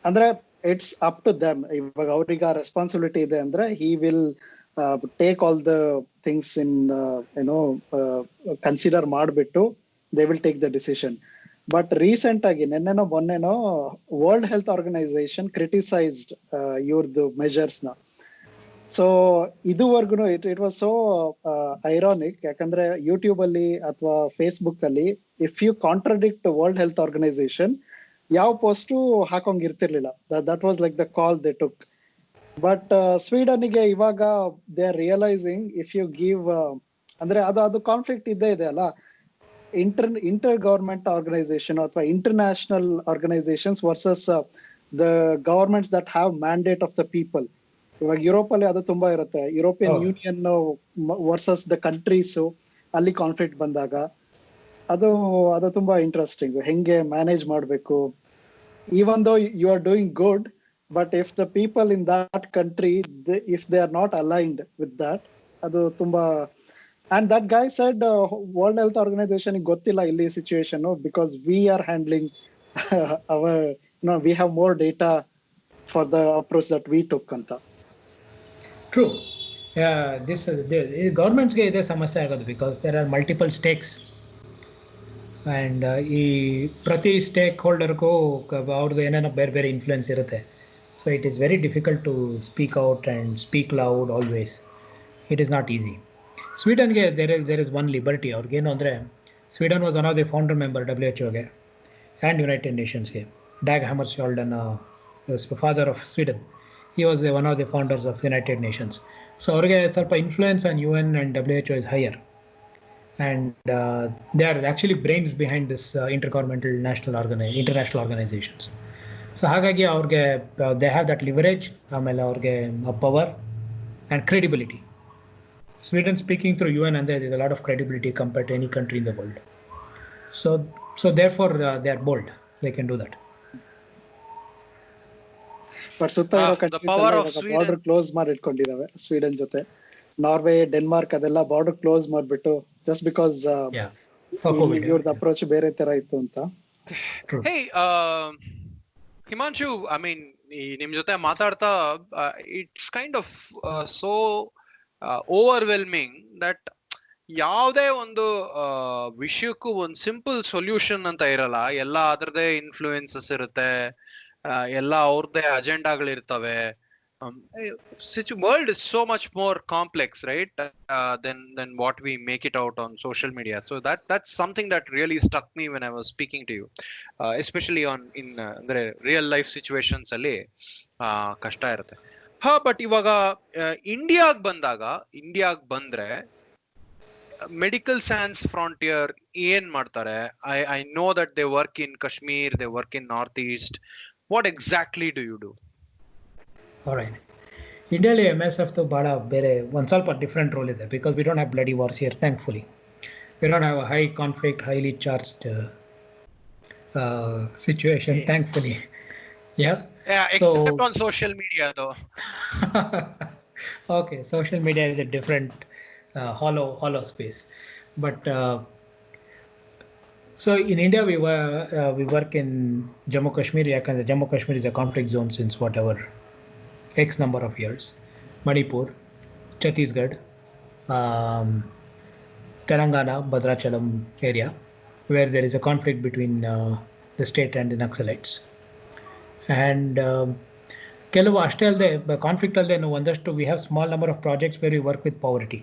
ಅಂದ್ರೆ ಇಟ್ಸ್ ಅಪ್ ಟು ದೆಮ್. ಇವಾಗ ಅವ್ರಿಗೆ ರೆಸ್ಪಾನ್ಸಿಬಿಲಿಟಿ ಇದೆ ಅಂದ್ರೆ he will take all the things in consider ಮಾಡಿಬಿಟ್ಟು they will take the decision. But recent ಆಗಿ ಮೊನ್ನೆನೋ ವರ್ಲ್ಡ್ ಹೆಲ್ತ್ ಆರ್ಗನೈಸೇಷನ್ ಕ್ರಿಟಿಸೈಸ್ಡ್ ಇವ್ರದ್ದು ಮೆಜರ್ಸ್ನ. ಸೊ ಇದುವರೆಗೂ ಇಟ್ ವಾಸ್ ಸೋ ಐರಾನಿಕ್, ಯಾಕಂದ್ರೆ ಯೂಟ್ಯೂಬ್ ಅಲ್ಲಿ ಅಥವಾ ಫೇಸ್ಬುಕ್ ಅಲ್ಲಿ if you contradict world health organisation ಯಾವ ಪೋಸ್ಟು ಹಾಕೋಂಗಿರ್ತಿರ್ಲಿಲ್ಲ. That was like the call they took. But ಸ್ವೀಡನ್ಗೆ ಇವಾಗ they are realising if you give, ಅಂದ್ರೆ ಅದು ಕಾನ್ಫ್ಲಿಕ್ಟ್ ಇದ್ದೇ ಇದೆ ಅಲ್ಲ, ಇಂಟರ್ ಗವರ್ಮೆಂಟ್ ಆರ್ಗನೈಸೇಷನ್ ಅಥವಾ international organisations versus the governments that have mandate of the people. ಇವಾಗ ಯುರೋಪ್ ಅಲ್ಲಿ ಅದು ತುಂಬಾ ಇರುತ್ತೆ, European union versus the countries, ಅಲ್ಲಿ ಕಾನ್ಫ್ಲಿಕ್ಟ್ ಬಂದಾಗ ಅದು ಅದು ತುಂಬಾ ಇಂಟ್ರೆಸ್ಟಿಂಗ್, ಹೆಂಗೆ ಮ್ಯಾನೇಜ್ ಮಾಡಬೇಕು. Even though you are doing good, but if the people in that country if they are not aligned with that, ಅದು ತುಂಬಾ. And that guy said world health organisation ಗೊತ್ತಿಲ್ಲ ಇಲ್ಲಿ situation, because we are handling our we have more data for the approach that we took ಅಂತ. True. This ಗೌರ್ಮೆಂಟ್ಸ್ಗೆ ಇದೇ ಸಮಸ್ಯೆ ಆಗೋದು, because there are multiple stakes and ಈ ಪ್ರತಿ stake ಹೋಲ್ಡರ್ಗೂ ಅವ್ರದ್ದು ಏನೇನೋ ಬೇರೆ ಬೇರೆ ಇನ್ಫ್ಲುಯೆನ್ಸ್ ಇರುತ್ತೆ. So it is very difficult to speak out and speak loud always. It is not easy. ಸ್ವೀಡನ್ಗೆ ದೇರ್ ಇಸ್ ಒನ್ ಲಿಬರ್ಟಿ. ಅವ್ರಿಗೇನು ಅಂದರೆ, Sweden was one of the founder member WHO and United ನೇಷನ್ಸ್ಗೆ. Dag Hammarskjold, father of Sweden, he was one of the founders of United Nations. So ಅವ್ರಿಗೆ ಸ್ವಲ್ಪ influence on UN and WHO is higher, and they are actually brains behind this intergovernmental international organizations. So ಹಾಗಾಗಿ ಅವ್ರಿಗೆ they have that leverage, ಆಮೇಲೆ ಅವ್ರಿಗೆ power and credibility. Sweden speaking through UN, and there is a lot of credibility compared to any country in the world. So therefore they are bold, they can do that. But ಸುತ್ತ ಇರೋ countries border close ಮಾಡಿ ಇಟ್ಕೊಂಡಿದಾವೆ Sweden ಜೊತೆ. Norway, Denmark ಅದೆಲ್ಲ border close ಮಾಡ್ಬಿಟ್ಟು, just because ಇವ್ರದ್ದು approach ಬೇರೆ ತರ ಇತ್ತು ಅಂತ. ಹೇ ಹಿಮಾಂಶು, ಐ ಮೀನ್ ನಿಮ್ ಜೊತೆ ಮಾತಾಡ್ತಾ it's kind of so overwhelming that ಯಾವುದೇ ಒಂದು ವಿಷಯಕ್ಕೂ ಒಂದು ಸಿಂಪಲ್ ಸೊಲ್ಯೂಷನ್ ಅಂತ ಇರಲ್ಲ. ಎಲ್ಲ ಅದರದೇ ಇನ್ಫ್ಲೂಯೆನ್ಸಸ್ ಇರುತ್ತೆ, ಎಲ್ಲ ಅವ್ರದ್ದೇ ಅಜೆಂಡಾಗಳಿರ್ತವೆ. World is so much more complex, right, than what we make it out on social media. So that's something that really struck me when I was speaking to you, especially in ಅಂದ್ರೆ real life situations ಅಲ್ಲಿ ಕಷ್ಟ ಇರುತ್ತೆ. But ಇವಾಗ ಇಂಡಿಯಾಗ್ ಬಂದ್ರೆ medical science frontier ಏನ್ ಮಾಡ್ತಾರೆ? I know that they work in Kashmir, they work in north East. What exactly do you do? All right. ಇಂಡಿಯಾಲಿ MSF ಭಾಳ ಬೇರೆ ಒಂದು ಸ್ವಲ್ಪ ಡಿಫ್ರೆಂಟ್ ರೋಲ್ ಇದೆ, because we don't have bloody wars here, thankfully. V don't have a high conflict, highly charged situation, thankfully. Except on social media though. Okay, social media is a different hollow space, but so in India we work in Jammu Kashmir. Yakandre Jammu Kashmir is a conflict zone since whatever X number of years. Manipur, Chhattisgarh, Telangana, Bhadrachalam area, where there is a conflict between the state and the Naxalites. And ಕೆಲವು ಅಷ್ಟೇ ಅಲ್ಲದೆ, conflict ಅಲ್ಲದೆ ಒಂದಷ್ಟು we have small number of projects where we work with poverty,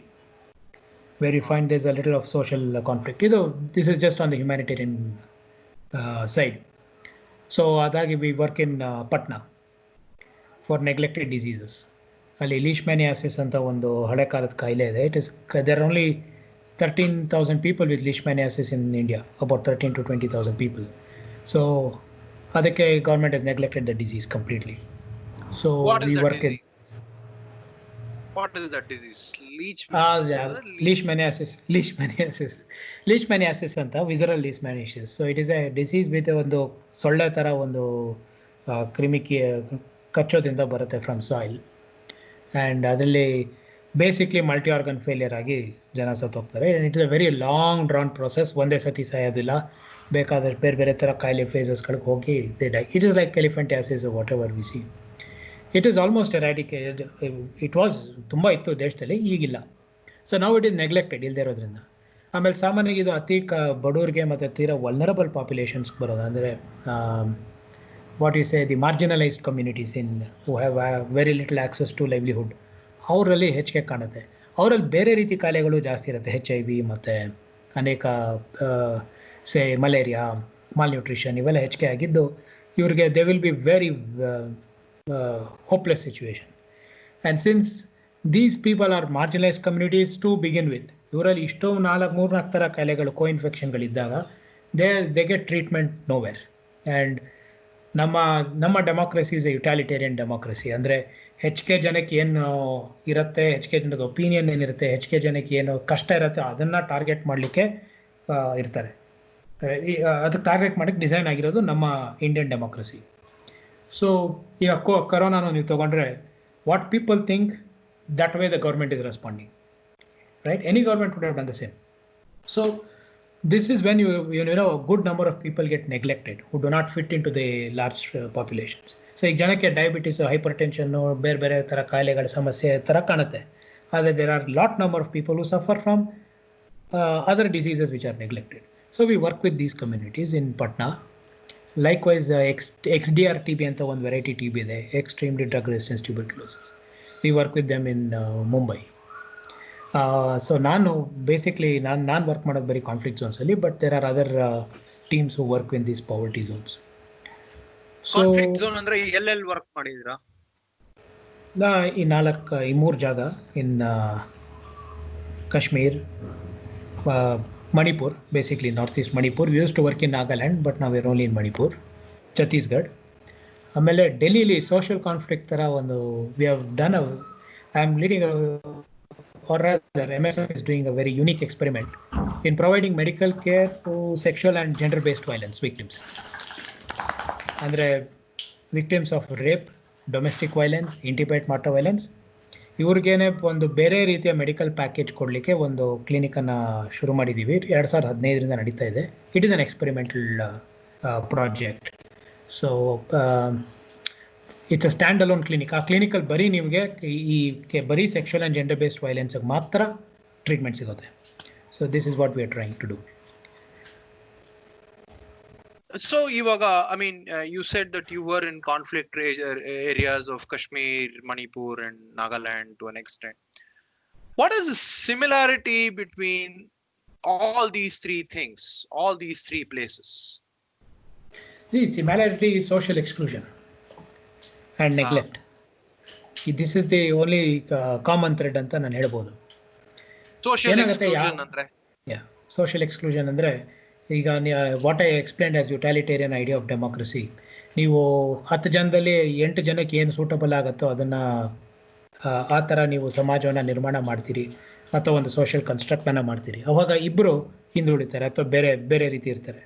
where you find there's a little of social conflict. This is just on the humanitarian side. So adagi we work in Patna for neglected diseases. Ali leishmaniasis anta ಒಂದು ಹಳೆ ಕಾಲದ ಕಾಯಿಲೆ ಇದೆ. There are only 13,000 people with leishmaniasis in India, about 13 to 20,000 people. So ಅದಕ್ಕೆ government has neglected the disease completely. So we work in. What is that disease? Leishmaniasis ಅಂತ, visceral leishmaniasis. So it is a disease with ಒಂದು ಸೊಳ್ಳೆ ತರ ಒಂದು ಕ್ರಿಮಿ ಕಚ್ಚೋದ್ರಿಂದ ಬರುತ್ತೆ from soil. And ಅದರಲ್ಲಿ ಬೇಸಿಕ್ಲಿ ಮಲ್ಟಿ ಆರ್ಗನ್ ಫೇಲಿಯರ್ ಆಗಿ ಜನ ಸತ್ತೋಗ್ತಾರೆ. It is a very long drawn process. ಒಂದೇ ಸತಿ ಸಾಯೋದಿಲ್ಲ, ಬೇಕಾದಷ್ಟು ಬೇರೆ ಬೇರೆ ಥರ ಕಾಯಿಲೆ ಫೇಸಸ್ಗಳಿಗೆ ಹೋಗಿ they die. It is like elephantiasis, what ever we see. It is almost eradicated. It was ತುಂಬ ಇತ್ತು ದೇಶದಲ್ಲಿ, ಈಗಿಲ್ಲ. ಸೊ ನಾವು ಇಟ್ ಈಸ್ ನೆಗ್ಲೆಕ್ಟೆಡ್ ಇಲ್ಲದೆ ಇರೋದ್ರಿಂದ. ಆಮೇಲೆ ಸಾಮಾನ್ಯವಾಗಿ ಇದು ಅತಿ ಬಡವ್ರಿಗೆ ಮತ್ತು ತೀರಾ ವಲ್ನರಬಲ್ ಪಾಪ್ಯುಲೇಷನ್ಸ್ಗೆ ಬರೋದು. ಅಂದರೆ what you say the marginalised communities in who have very little access to livelihood, ಅವರಲ್ಲಿ ಹೆಚ್ಚಿಗೆ ಕಾಣುತ್ತೆ. ಅವರಲ್ಲಿ ಬೇರೆ ರೀತಿ ಕಾಯಿಲೆಗಳು ಜಾಸ್ತಿ ಇರುತ್ತೆ, HIV ಮತ್ತು ಅನೇಕ ಸೇ ಮಲೇರಿಯಾ, ಮಾಲ್ನ್ಯೂಟ್ರಿಷನ್ ಇವೆಲ್ಲ ಹೆಚ್ಚಿಗೆ ಆಗಿದ್ದು ಇವ್ರಿಗೆ they will be very hopeless situation. And since these people are marginalized communities to begin with, ಇವರಲ್ಲಿ ಇಷ್ಟೋ 3-4 ಥರ ಕಾಯಿಲೆಗಳು, ಕೋ-ಇನ್ಫೆಕ್ಷನ್ಗಳಿದ್ದಾಗ they get treatment nowhere. And ನಮ್ಮ ಡೆಮೋಕ್ರಸಿ ಇಸ್ ಎ ಯುಟಾಲಿಟೇರಿಯನ್ ಡೆಮೋಕ್ರಸಿ. ಅಂದರೆ ಹೆಚ್ಚಿಗೆ ಜನಕ್ಕೆ ಏನು ಇರುತ್ತೆ, ಹೆಚ್ಚಿಗೆ ಜನದ ಒಪಿನಿಯನ್ ಏನಿರುತ್ತೆ, ಹೆಚ್ಚಿಗೆ ಜನಕ್ಕೆ ಏನು ಕಷ್ಟ ಇರುತ್ತೆ ಅದನ್ನು ಟಾರ್ಗೆಟ್ ಮಾಡಲಿಕ್ಕೆ ಇರ್ತಾರೆ. ಅದಕ್ಕೆ ಟಾರ್ಗೆಟ್ ಮಾಡಕ್ಕೆ ಡಿಸೈನ್ ಆಗಿರೋದು ನಮ್ಮ ಇಂಡಿಯನ್ ಡೆಮೋಕ್ರಸಿ. ಸೊ ಈಗ ಕರೋನಾನು ನೀವು ತಗೊಂಡ್ರೆ, what people think that way the government is responding, right? Any government would have done the same. So this is when you know a good number of people get neglected who do not fit into the large populations. So ಈಗ ಜನಕ್ಕೆ diabetes, hypertension, ಬೇರೆ ಬೇರೆ ಥರ ಕಾಯಿಲೆಗಳ ಸಮಸ್ಯೆ ಥರ ಕಾಣುತ್ತೆ. ಆದರೆ there are lot number of people who suffer from other diseases which are neglected. So we work with these communities in Patna. Likewise, XDR TB ಅಂತ ಒಂದು ವೆರೈಟಿ TB ಇದೆ, extremely drug resistant tuberculosis. We work with them in Mumbai. So ನಾನು basically ನಾನು work ಮಾಡೋದು ಬರೀ conflict zones ಅಲ್ಲಿ, but there are other teams who work in these poverty zones. So zone ಅಂದ್ರೆ ಎಲ್ಲೆಲ್ಲಿ ವರ್ಕ್ ಮಾಡಿದ್ರಾ? ಈ ಮೂರು ಜಾಗ, in Kashmir, Manipur, basically north east Manipur. We use to work in Nagaland, but ನಾವ್ ಓನ್ಲಿ ಇನ್ ಮಣಿಪುರ್, ಛತ್ತೀಸ್ಗಢ. ಆಮೇಲೆ ಡೆಲ್ಲಿಲಿ ಸೋಷಿಯಲ್ ಕಾನ್ಫ್ಲಿಕ್ಟ್ ಥರ ಒಂದು we have done. I am leading, or rather MSF is doing a very unique experiment in providing medical care to sexual and gender-based violence victims. Andre victims of rape, domestic violence, intimate matter violence, ಇವ್ರಿಗೇನೆ ಒಂದು ಬೇರೆ ರೀತಿಯ medical package ಕೊಡಲಿಕ್ಕೆ ಒಂದು ಕ್ಲಿನಿಕನ್ನು ಶುರು ಮಾಡಿದ್ದೀವಿ. 2015ರಿಂದ ನಡೀತಾ ಇದೆ. It is an experimental project. So it's a stand alone clinic. ಆ ಕ್ಲಿನಿಕಲ್ಲಿ ಬರೀ ನಿಮಗೆ ಬರೀ ಸೆಕ್ಷುವಲ್ ಆ್ಯಂಡ್ ಜೆಂಡರ್ ಬೇಸ್ಡ್ ವೈಲೆನ್ಸ್ಗೆ ಮಾತ್ರ ಟ್ರೀಟ್ಮೆಂಟ್ ಸಿಗುತ್ತೆ. So this is what we are trying to do. So ivaga, I mean, you said that you were in conflict areas of Kashmir, Manipur and Nagaland to an extent. What is the similarity between all these three things, all these three places? The similarity is social exclusion and neglect. This is the only common thread anta ನಾನು ಹೇಳ್ಬೋದು. Social exclusion ಅಂದ್ರೆ? Yeah, social exclusion ಅಂದ್ರೆ ಈಗ what I explained as utilitarian idea of democracy. ನೀವು 10 ಜನದಲ್ಲಿ 8 ಜನಕ್ಕೆ ಏನು suitable ಆಗುತ್ತೋ ಅದನ್ನು ಆ ಥರ ನೀವು ಸಮಾಜವನ್ನು ನಿರ್ಮಾಣ ಮಾಡ್ತೀರಿ ಅಥವಾ ಒಂದು ಸೋಷಿಯಲ್ ಕನ್ಸ್ಟ್ರಕ್ಟನ್ನು ಮಾಡ್ತೀರಿ. ಅವಾಗ ಇಬ್ಬರು ಹಿಂದುಳಿತಾರೆ ಅಥವಾ ಬೇರೆ ಬೇರೆ ರೀತಿ ಇರ್ತಾರೆ.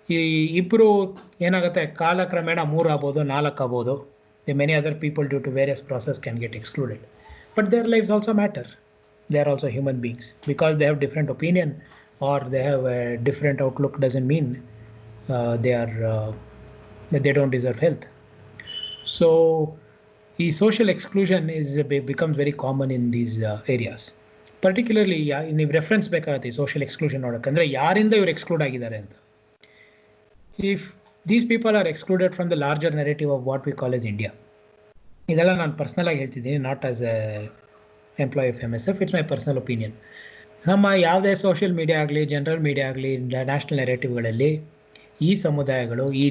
ಈ ಇಬ್ಬರು ಏನಾಗುತ್ತೆ, ಕಾಲಕ್ರಮೇಣ 3 ಆಗ್ಬೋದು, 4 ಆಗ್ಬೋದು. The many other people due to various process can get excluded. But their lives also matter. They are also human beings. Because they have different opinion or they have a different outlook doesn't mean they don't deserve health. So social exclusion becomes very common in these areas. Particularly in reference ಬೇಕಾಗುತ್ತೆ social exclusion ನೋಡೋಕ್ಕಂದ್ರೆ ಯಾರಿಂದ ಇವರು exclude ಆಗಿದ್ದಾರೆ ಅಂತ. If these people are excluded from the larger narrative of what we call as India. ಇದೆಲ್ಲ ನಾನು personal ಆಗಿ ಹೇಳ್ತಿದ್ದೀನಿ, not as a employee of MSF. It's my personal opinion. ನಮ್ಮ ಯಾವುದೇ ಸೋಷಿಯಲ್ ಮೀಡಿಯಾ ಆಗಲಿ, ಜನರಲ್ ಮೀಡಿಯಾ ಆಗಲಿ, ನ್ಯಾಷನಲ್ ನೆರೇಟಿವ್ಗಳಲ್ಲಿ ಈ ಸಮುದಾಯಗಳು, ಈ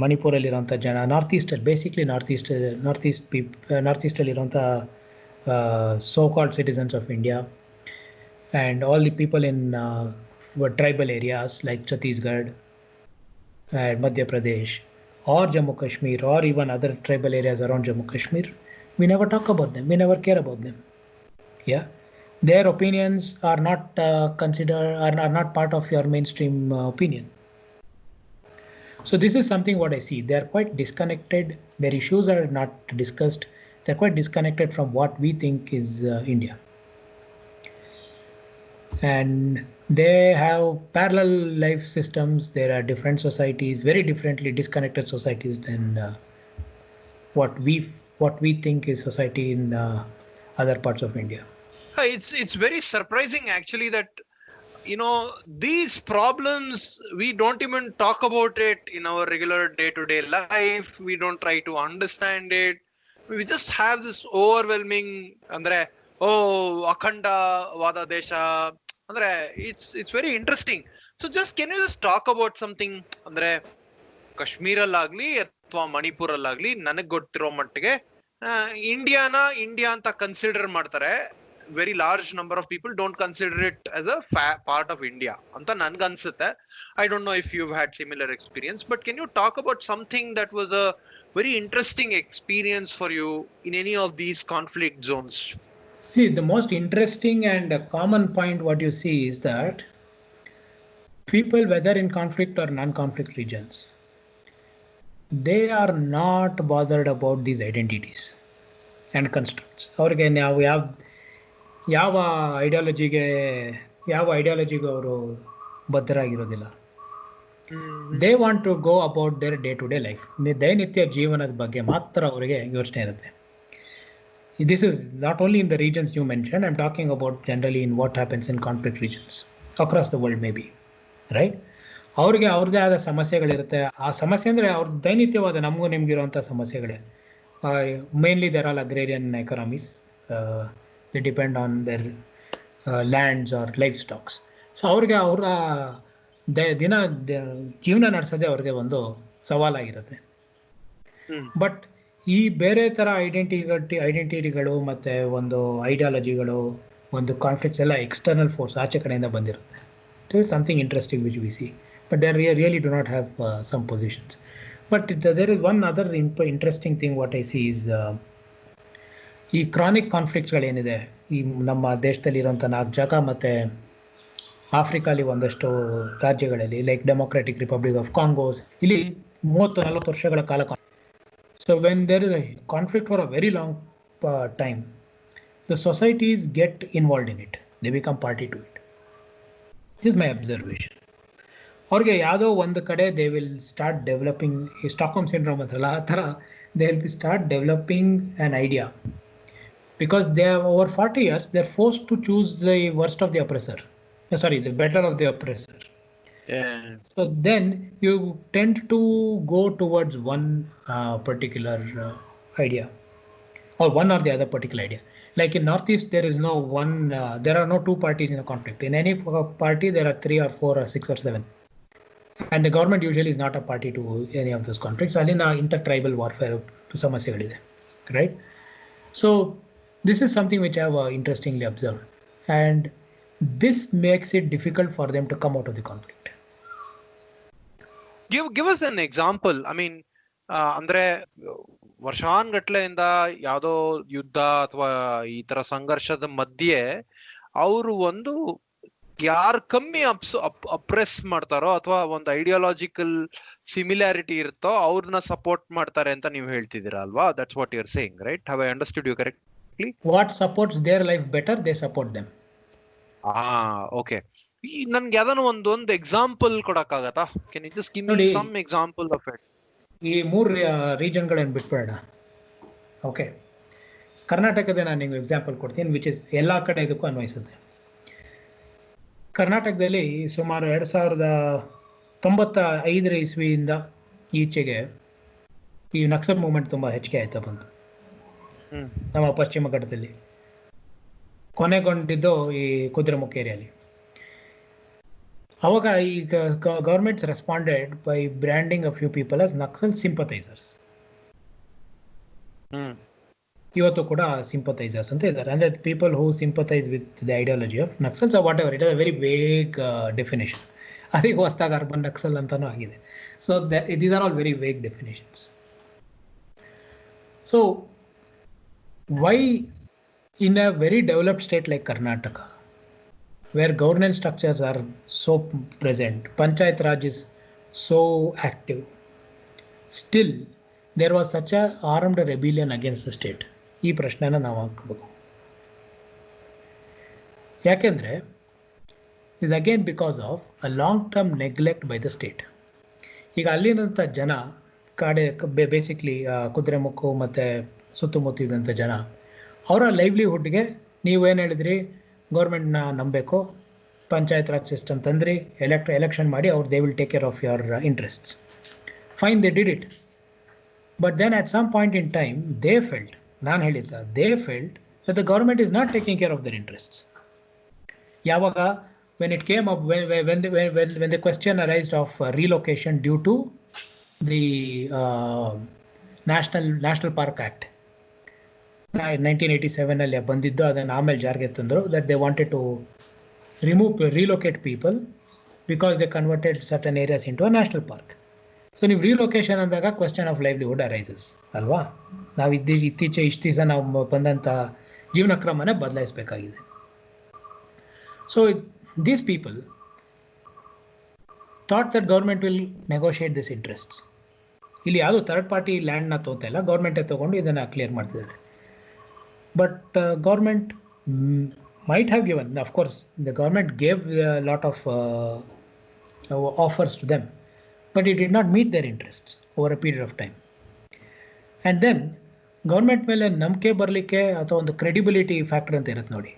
ಮಣಿಪುರಲ್ಲಿರೋಂಥ ಜನ, ನಾರ್ತ್ ಈಸ್ಟಲ್ಲಿ ಬೇಸಿಕ್ಲಿ ನಾರ್ತ್ ಈಸ್ಟಲ್ಲಿರೋಂಥ so called citizens of India and all the people in tribal areas like Chhattisgarh, Madhya Pradesh or Jammu Kashmir or even other tribal areas around Jammu Kashmir, we never talk about them, we never care about them. Yeah, their opinions are not considered, are not part of your mainstream opinion. So this is something what I see. They are quite disconnected. Their issues are not discussed. They are quite disconnected from what we think is India. And they have parallel life systems. There are different societies, very differently disconnected societies than what we think is society in other parts of India. It's very surprising actually that these problems, we don't even talk about it in our regular day-to-day life. We don't try to understand it. We just have this overwhelming andre akhanda desha. ಅಂದ್ರೆ it's very interesting. So just can you just talk about something, ಅಂದ್ರೆ ಕಾಶ್ಮೀರಲ್ಲಾಗ್ಲಿ ಅಥವಾ ಮಣಿಪುರಲ್ಲಾಗ್ಲಿ ನನಗೆ ಗೊತ್ತಿರೋ ಮಟ್ಟಿಗೆ India ಅಂತ consider ಮಾಡ್ತಾರೆ. Very large number of people don't consider it as a part of India ಅಂತ ನನ್ಗನ್ಸುತ್ತೆ. I don't know if you had similar experience, but can you talk about something that was a very interesting experience for you in any of these conflict zones? See, the most interesting and common point what you see is that people, whether in conflict or non-conflict regions, they are not bothered about these identities and constructs. ಅವ್ರಿಗೆ ನಾವು ಯಾವ ಐಡಿಯಾಲಜಿಗೆ ಅವರು ಬದ್ಧರಾಗಿರೋದಿಲ್ಲ. They want to go about their day to day life. ದೈನಿತ್ಯ ಜೀವನದ ಬಗ್ಗೆ ಮಾತ್ರ ಅವರಿಗೆ ಯೋಚನೆ ಇರುತ್ತೆ. This is not only in the regions you mentioned, I'm talking about generally in what happens in conflict regions across the world maybe, right? ಅವ್ರಿಗೆ ಅವ್ರದ್ದೇ ಆದ ಸಮಸ್ಯೆಗಳಿರುತ್ತೆ. ಆ ಸಮಸ್ಯೆ ಅಂದರೆ ಅವ್ರ ದೈನಿತ್ಯವಾದ ನಮಗೂ ನಿಮ್ಗಿರುವಂಥ ಸಮಸ್ಯೆಗಳೇ. Mainly they're all agrarian economies, they depend on their lands or livestocks. So ಅವ್ರಿಗೆ ಅವರ ದಿನ ಜೀವನ ನಡೆಸೋದೇ ಅವ್ರಿಗೆ ಒಂದು ಸವಾಲಾಗಿರುತ್ತೆ. ಬಟ್ ಈ ಬೇರೆ ಥರ ಐಡೆಂಟಿಟಿಗಳು ಮತ್ತು ಒಂದು ಐಡಿಯಾಲಜಿಗಳು, ಒಂದು ಕಾನ್ಫ್ಲಿಕ್ಟ್ಸ್ ಎಲ್ಲ ಎಕ್ಸ್ಟರ್ನಲ್ ಫೋರ್ಸ್, ಆಚೆ ಕಡೆಯಿಂದ ಬಂದಿರುತ್ತೆ. So it's something interesting which we see, but they really do not have some positions. But there is one other interesting thing what I see is ಈ ಕ್ರಾನಿಕ್ ಕಾನ್ಫ್ಲಿಕ್ಟ್ಸ್ಗಳೇನಿದೆ ಈ ನಮ್ಮ ದೇಶದಲ್ಲಿ ಇರೋಂಥ 4 ಜಾಗ ಮತ್ತು ಆಫ್ರಿಕಾಲಿ ಒಂದಷ್ಟು ರಾಜ್ಯಗಳಲ್ಲಿ, ಲೈಕ್ ಡೆಮೊಕ್ರಾಟಿಕ್ ರಿಪಬ್ಲಿಕ್ ಆಫ್ ಕಾಂಗೋಸ್, ಇಲ್ಲಿ 30-40 ವರ್ಷಗಳ ಕಾಲ. So when there is a conflict for a very long time, the societies get involved in it. They become party to it. This is my observation. ಅವ್ರಿಗೆ ಯಾವುದೋ ಒಂದು ಕಡೆ they will start developing Stockholm syndrome ಅಂತಲ್ಲ, ಆ ಥರ they will start developing an idea. Because they have over 40 years, they're forced to choose the worst of the oppressor. The better of the oppressor. Yeah. So then you tend to go towards one particular idea, or one or the other particular idea. Like in Northeast, there is no one. There are no 2 parties in a conflict. In any party, there are 3 or 4 or 6 or 7, and the government usually is not a party to any of those conflicts. Alina intertribal warfare samasyagalide, right? So this is something which I have interestingly observed, and this makes it difficult for them to come out of the conflict. Give us an example. I mean, ಅಂದ್ರೆ ವರ್ಷಾನ್ಗಟ್ಲೆಯಿಂದ ಯಾವುದೋ ಯುದ್ಧ ಅಥವಾ ಈ ತರ ಸಂಘರ್ಷದ ಮಧ್ಯೆ ಅವರು ಒಂದು ಯಾರು ಕಮ್ಮಿ ಅಪ್ರೆಸ್ ಮಾಡ್ತಾರೋ ಅಥವಾ ಒಂದು ಐಡಿಯಾಲಜಿಕಲ್ ಸಿಮಿಲಾರಿಟಿ ಇರುತ್ತೋ ಅವ್ರನ್ನ ಸಪೋರ್ಟ್ ಮಾಡ್ತಾರೆ ಅಂತ ನೀವು ಹೇಳ್ತಿದ್ದೀರಾ ಅಲ್ವಾ? That's what you are saying, right? Have I understood you correctly? What supports their life better, they support them. Okay. ನನ್ಗೆ ಯಾವ್ದಾನ ಒಂದು ಎಕ್ಸಾಂಪಲ್ ಕೊಡಕ್ಕಾಗತ್ತಾ? Can you just give me some example of it? ಈ 3 ರೀಜನ್ಗಳನ್ನು ಬಿಟ್ಬೇಡ. ಓಕೆ, ಕರ್ನಾಟಕದ ನಾನು ನಿಮ್ಗೆ example ಕೊಡ್ತೀನಿ, which is ಎಲ್ಲ ಕಡೆ ಇದಕ್ಕೂ ಅನ್ವಯಿಸುತ್ತೆ. ಕರ್ನಾಟಕದಲ್ಲಿ ಸುಮಾರು 2095 ಇಸ್ವಿಯಿಂದ ಈಚೆಗೆ ಈ ನಕ್ಸಲ್ ಮೂವ್ಮೆಂಟ್ ತುಂಬಾ ಹೆಚ್ಚಿಗೆ ಆಯ್ತಾ ಬಂತು ನಮ್ಮ ಪಶ್ಚಿಮ ಘಟ್ಟದಲ್ಲಿ. ಕೊನೆಗೊಂಡಿದ್ದು ಈ ಕುದುರೆಮುಖ ಏರಿಯಾಲಿ. ಅವಾಗ ಈಗ governments responded by branding a few people as Naxal sympathisers. ಇವತ್ತು ಕೂಡ ಸಿಂಪಥೈಸರ್ಸ್ ಅಂತ ಇದ್ದಾರೆ. ಅಂದ್ರೆ people who sympathise with the ideology of Naxals or whatever. It is a very vague definition. ಅದಕ್ಕೆ ಹೊಸದಾಗಿ ಅರ್ಬನ್ ನಕ್ಸಲ್ ಅಂತಾನೂ ಆಗಿದೆ. So these are all very vague definitions. So why in a very developed state like Karnataka, where governance structures are so present, Panchayat Raj is so active, still there was such a armed rebellion against the state? ಈ ಪ್ರಶ್ನೆನ ನಾವು ಹಾಕಬೇಕು. ಯಾಕೆಂದ್ರೆ is again because of a long term neglect by the state. ಈಗ ಅಲ್ಲಿನಂತ ಜನ basically Kudremukh ಮತ್ತೆ ಸುತ್ತಮುತ್ತಿದಂಥ ಜನ, ಅವರ ಲೈವ್ಲಿಹುಡ್ಗೆ ನೀವೇನು ಹೇಳಿದ್ರಿ, ಗೌರ್ಮೆಂಟ್ನ ನಂಬಬೇಕು, ಪಂಚಾಯತ್ ರಾಜ್ ಸಿಸ್ಟಮ್ ತಂದ್ರಿ, ಎಲೆಕ್ಷನ್ ಮಾಡಿ ಅವ್ರು they will take care of your interests. Fine, they did it. But then at some point in time they felt, ನಾನು ಹೇಳಿದ್ದ, they felt that the government is not taking care of their interests. ಯಾವಾಗ when it came up, when the question arose of relocation due to the National Park Act 1987 ಅಲ್ಲಿ ಬಂದಿದ್ದು, ಅದನ್ನು ಆಮೇಲೆ ಜಾರಿಗೆ ತಂದರು, that they wanted to relocate people because they converted certain areas into a national park. So ನೀವು relocation ಅಂದಾಗ question of livelihood arises ಅಲ್ವಾ? ನಾವು ಇತ್ತೀಚೆ ಇಷ್ಟು ದಿವಸ ನಾವು ಬಂದಂಥ ಜೀವನ ಕ್ರಮನೇ ಬದಲಾಯಿಸಬೇಕಾಗಿದೆ. So these people thought that government will negotiate this interests. ಇಲ್ಲಿ ಯಾವುದೋ ಥರ್ಡ್ ಪಾರ್ಟಿ ಲ್ಯಾಂಡ್ನ ತೋತಾ ಇಲ್ಲ, ಗೌರ್ಮೆಂಟೇ ತೊಗೊಂಡು ಇದನ್ನು ಕ್ಲಿಯರ್ ಮಾಡ್ತಿದ್ದಾರೆ. But government might have given, of course, the government gave a lot of offers to them, but it did not meet their interests over a period of time. And then government ಮೇಲೆ ನಂಬಿಕೆ ಬರಲಿಕ್ಕೆ ಅಥವಾ ಒಂದು credibility factor ಅಂತ ಇರುತ್ತೆ ನೋಡಿ,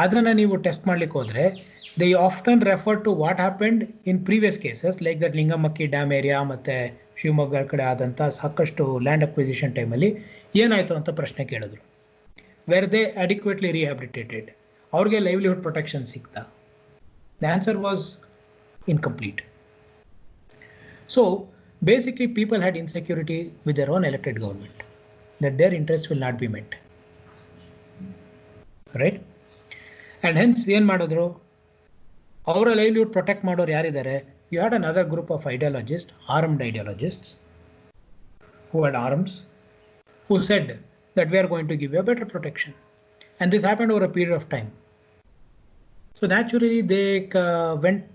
ಅದನ್ನು ನೀವು ಟೆಸ್ಟ್ ಮಾಡ್ಲಿಕ್ಕೆ ಹೋದರೆ they often refer to what happened in previous cases like that Linganamakki dam area ಮತ್ತು ಶಿವಮೊಗ್ಗ ಕಡೆ ಆದಂಥ ಸಾಕಷ್ಟು ಲ್ಯಾಂಡ್ ಅಕ್ವಿಸಿಷನ್ ಟೈಮಲ್ಲಿ ಏನಾಯಿತು ಅಂತ ಪ್ರಶ್ನೆ ಕೇಳಿದ್ರು. ವೇರ್ ದೇ ಅಡಿಕ್ವೇಟ್ಲಿ ರಿಹ್ಯಾಬಿಲಿಟೇಟೆಡ್, ಅವ್ರಿಗೆ ಲೈವ್ಲಿಹುಡ್ ಪ್ರೊಟೆಕ್ಷನ್ ಸಿಗ್ತಾ? The answer was incomplete. So basically people had insecurity with their own elected government, that their interests will not be met, right? And hence ಏನು ಮಾಡಿದ್ರು, ಅವರ ಲೈವ್ಲಿಹುಡ್ ಪ್ರೊಟೆಕ್ಟ್ ಮಾಡೋರು ಯಾರಿದ್ದಾರೆ? You had another group of ideologists, armed ideologists, who had arms, who said that we are going to give you a better protection. And this happened over a period of time. So naturally they went,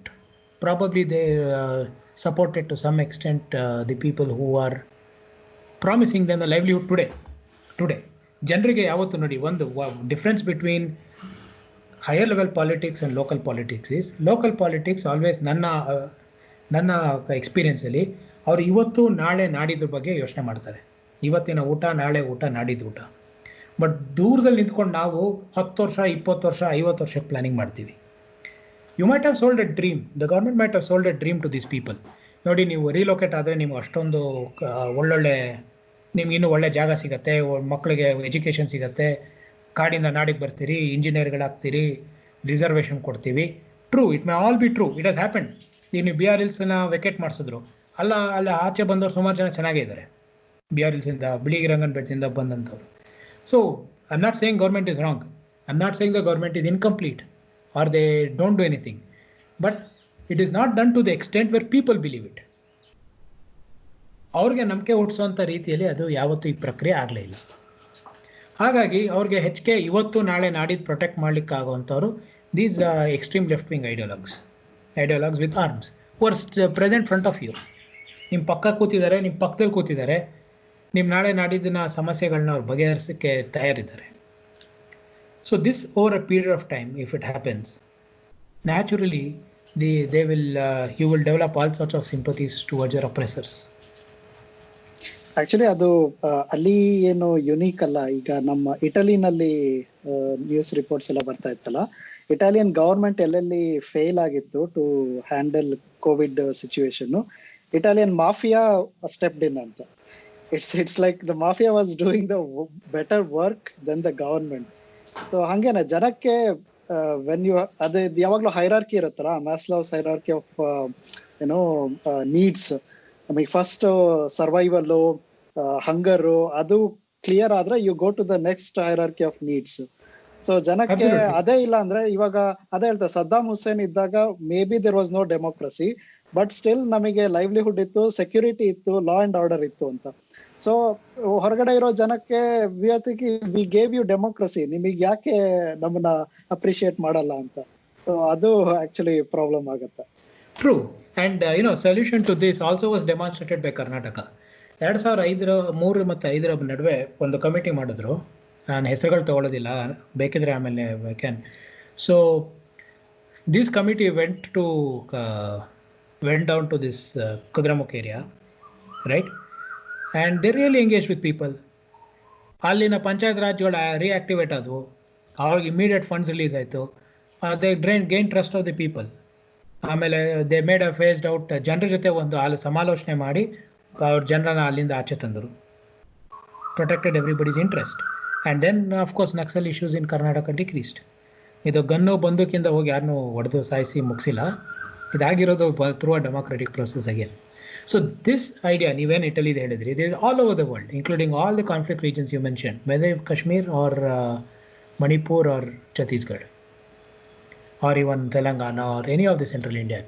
probably they supported to some extent the people who are promising them the livelihood today. ಜನರಿಗೆ ಯಾವತ್ತು ನೋಡಿ, ಒಂದು difference between higher level politics and local politics is, local politics always ನನ್ನ ಎಕ್ಸ್ಪೀರಿಯನ್ಸಲ್ಲಿ ಅವರು ಇವತ್ತು ನಾಳೆ ನಾಡಿದ್ರ ಬಗ್ಗೆ ಯೋಚನೆ ಮಾಡ್ತಾರೆ. ಇವತ್ತಿನ ಊಟ, ನಾಳೆ ಊಟ, ನಾಡಿದ್ದು ಊಟ. ಬಟ್ ದೂರದಲ್ಲಿ ನಿಂತ್ಕೊಂಡು ನಾವು 10 ವರ್ಷ, 20 ವರ್ಷ, 50 ವರ್ಷಕ್ಕೆ ಪ್ಲಾನಿಂಗ್ ಮಾಡ್ತೀವಿ. You might have sold a dream, the government might have sold a dream to these people. ನೋಡಿ, ನೀವು ರೀಲೊಕೇಟ್ ಆದರೆ ನಿಮ್ಗೆ ಅಷ್ಟೊಂದು ಒಳ್ಳೊಳ್ಳೆ, ನಿಮ್ಗೆ ಇನ್ನೂ ಒಳ್ಳೆ ಜಾಗ ಸಿಗುತ್ತೆ, ಮಕ್ಕಳಿಗೆ ಎಜುಕೇಷನ್ ಸಿಗುತ್ತೆ, ಕಾಡಿಂದ ನಾಡಿಗೆ ಬರ್ತೀರಿ, ಇಂಜಿನಿಯರ್ಗಳಾಗ್ತೀರಿ, ರಿಸರ್ವೇಷನ್ ಕೊಡ್ತೀವಿ. True, it may all be true, it has happen. ಈಗ ನೀವು BR ಹಿಲ್ಸ್ನ ವೆಕೇಟ್ ಮಾಡಿಸಿದ್ರು, ಅಲ್ಲಿ ಆಚೆ ಬಂದವರು ಸುಮಾರು ಜನ ಚೆನ್ನಾಗೇ ಇದ್ದಾರೆ, BR ಹಿಲ್ಸಿಂದ, ಬಿಳಿಗಿರಂಗನ ಬೆಟ್ಟದಿಂದ ಬಂದಂಥವ್ರು. So I'm not saying government is wrong. I'm not saying the government is incomplete or they don't do anything. But it is not done to the extent where people believe it. ಅವ್ರಿಗೆ ನಂಬಿಕೆ ಹುಟ್ಟಿಸೋಂಥ ರೀತಿಯಲ್ಲಿ ಅದು ಯಾವತ್ತೂ ಈ ಪ್ರಕ್ರಿಯೆ ಆಗಲೇ ಇಲ್ಲ. ಹಾಗಾಗಿ ಅವ್ರಿಗೆ ಹೆಚ್ಚಿಗೆ ಇವತ್ತು ನಾಳೆ ನಾಡಿದ್ದು ಪ್ರೊಟೆಕ್ಟ್ ಮಾಡ್ಲಿಕ್ಕೆ ಆಗುವಂಥವ್ರು these extreme left wing ideologues with arms were present front of you. ನಿಮ್ಮ ಪಕ್ಕ ಕೂತಿದ್ದಾರೆ, ನಿಮ್ಮ ಪಕ್ಕದಲ್ಲಿ ಕೂತಿದ್ದಾರೆ, ನಿಮ್ಮ ನಾಳೆ ನಾಡಿದ್ದಿನ ಸಮಸ್ಯೆಗಳನ್ನ ಅವ್ರು ಬಗೆಹರಿಸೋಕ್ಕೆ ತಯಾರಿದ್ದಾರೆ. So this over a period of time, if it happens, naturally you will develop all sorts of sympathies towards your oppressors. Actually ಅದು ಅಲ್ಲಿ ಏನು ಯುನೀಕ್ ಅಲ್ಲ. ಈಗ ನಮ್ಮ ಇಟಲಿನಲ್ಲಿ ನ್ಯೂಸ್ ರಿಪೋರ್ಟ್ಸ್ ಎಲ್ಲ ಬರ್ತಾ ಇತ್ತಲ್ಲ, ಇಟಾಲಿಯನ್ ಗವರ್ಮೆಂಟ್ ಎಲ್ಲೆಲ್ಲಿ ಫೇಲ್ ಆಗಿತ್ತು to handle Covid situation, Italian mafia stepped in ಅಂತ. It's like the mafia was doing the better work than the government. So ಹಂಗೇನೆ ಜನಕ್ಕೆ when you ಅದೇ ಯಾವಾಗಲೂ ಹೈರಾರ್ಕಿ ಇರುತ್ತಲ್ಲ, ಮ್ಯಾಸ್ಲೋವ್ಸ್ ಹೈರಾರ್ಕಿ ಆಫ್ ನೀಡ್ಸ್. ನಮಗೆ first survival, hunger ಅದು clear ಆದ್ರೆ you go to the next hierarchy of needs. So ಜನಕ್ಕೆ ಅದೇ ಇಲ್ಲ ಅಂದ್ರೆ, ಇವಾಗ ಅದೇ ಹೇಳ್ತಾರೆ, ಸದ್ದಾಂ ಹುಸೇನ್ ಇದ್ದಾಗ may be there was no democracy, but still ನಮಗೆ ಲೈವ್ಲಿಹುಡ್ ಇತ್ತು, ಸೆಕ್ಯೂರಿಟಿ ಇತ್ತು, ಲಾ ಅಂಡ್ ಆರ್ಡರ್ ಇತ್ತು ಅಂತ. ಸೊ ಹೊರಗಡೆ ಇರೋ ಜನಕ್ಕೆ ವಿ ಗೇವ್ ಯು ಡೆಮೋಕ್ರಸಿ, ನಿಮಗೆ ಯಾಕೆ ನಮ್ಮನ್ನ ಅಪ್ರಿಶಿಯೇಟ್ ಮಾಡಲ್ಲ ಅಂತ. ಸೊ ಅದು ಆಕ್ಚುಲಿ ಪ್ರಾಬ್ಲಮ್ ಆಗುತ್ತೆ. True. And solution to this also was demonstrated by Karnataka. 2003 ಮತ್ತು 2005 ನಡುವೆ ಒಂದು ಕಮಿಟಿ ಮಾಡಿದ್ರು. ನಾನು ಹೆಸರುಗಳು ತಗೊಳ್ಳೋದಿಲ್ಲ, ಬೇಕಿದ್ರೆ ಆಮೇಲೆ can. So this committee went down to this Kudramukh area, right? And they really engaged with people. ಅಲ್ಲಿನ ಪಂಚಾಯತ್ ರಾಜ್ಗಳು ರಿಯಾಕ್ಟಿವೇಟ್ ಆದವು, ಅವ್ರಿಗೆ ಇಮಿಡಿಯೇಟ್ ಫಂಡ್ಸ್ ರಿಲೀಸ್ ಆಯಿತು. They gain trust of the people. ಆಮೇಲೆ they made a phased out, ಜನರ ಜೊತೆ ಒಂದು ಅಲ್ಲಿ ಸಮಾಲೋಚನೆ ಮಾಡಿ ಅವ್ರ ಜನರನ್ನ ಅಲ್ಲಿಂದ ಆಚೆ ತಂದರು. Protected everybody's interest. And then of course Naxal issues in Karnataka decreased. ಇದು ಗನ್ನು ಬಂದೂಕಿಂದ ಹೋಗಿ ಯಾರನ್ನೂ ಹೊಡೆದು ಸಾಯಿಸಿ ಮುಗಿಸಿಲ್ಲ, ಇದಾಗಿರೋದು through a democratic process again. So this idea, ನೀವೇನು ಇಟಲಿದು ಹೇಳಿದ್ರಿ, it is all over the world, including all the conflict regions you mention, whether Kashmir or Manipur or Chhattisgarh or even Telangana or any of the central India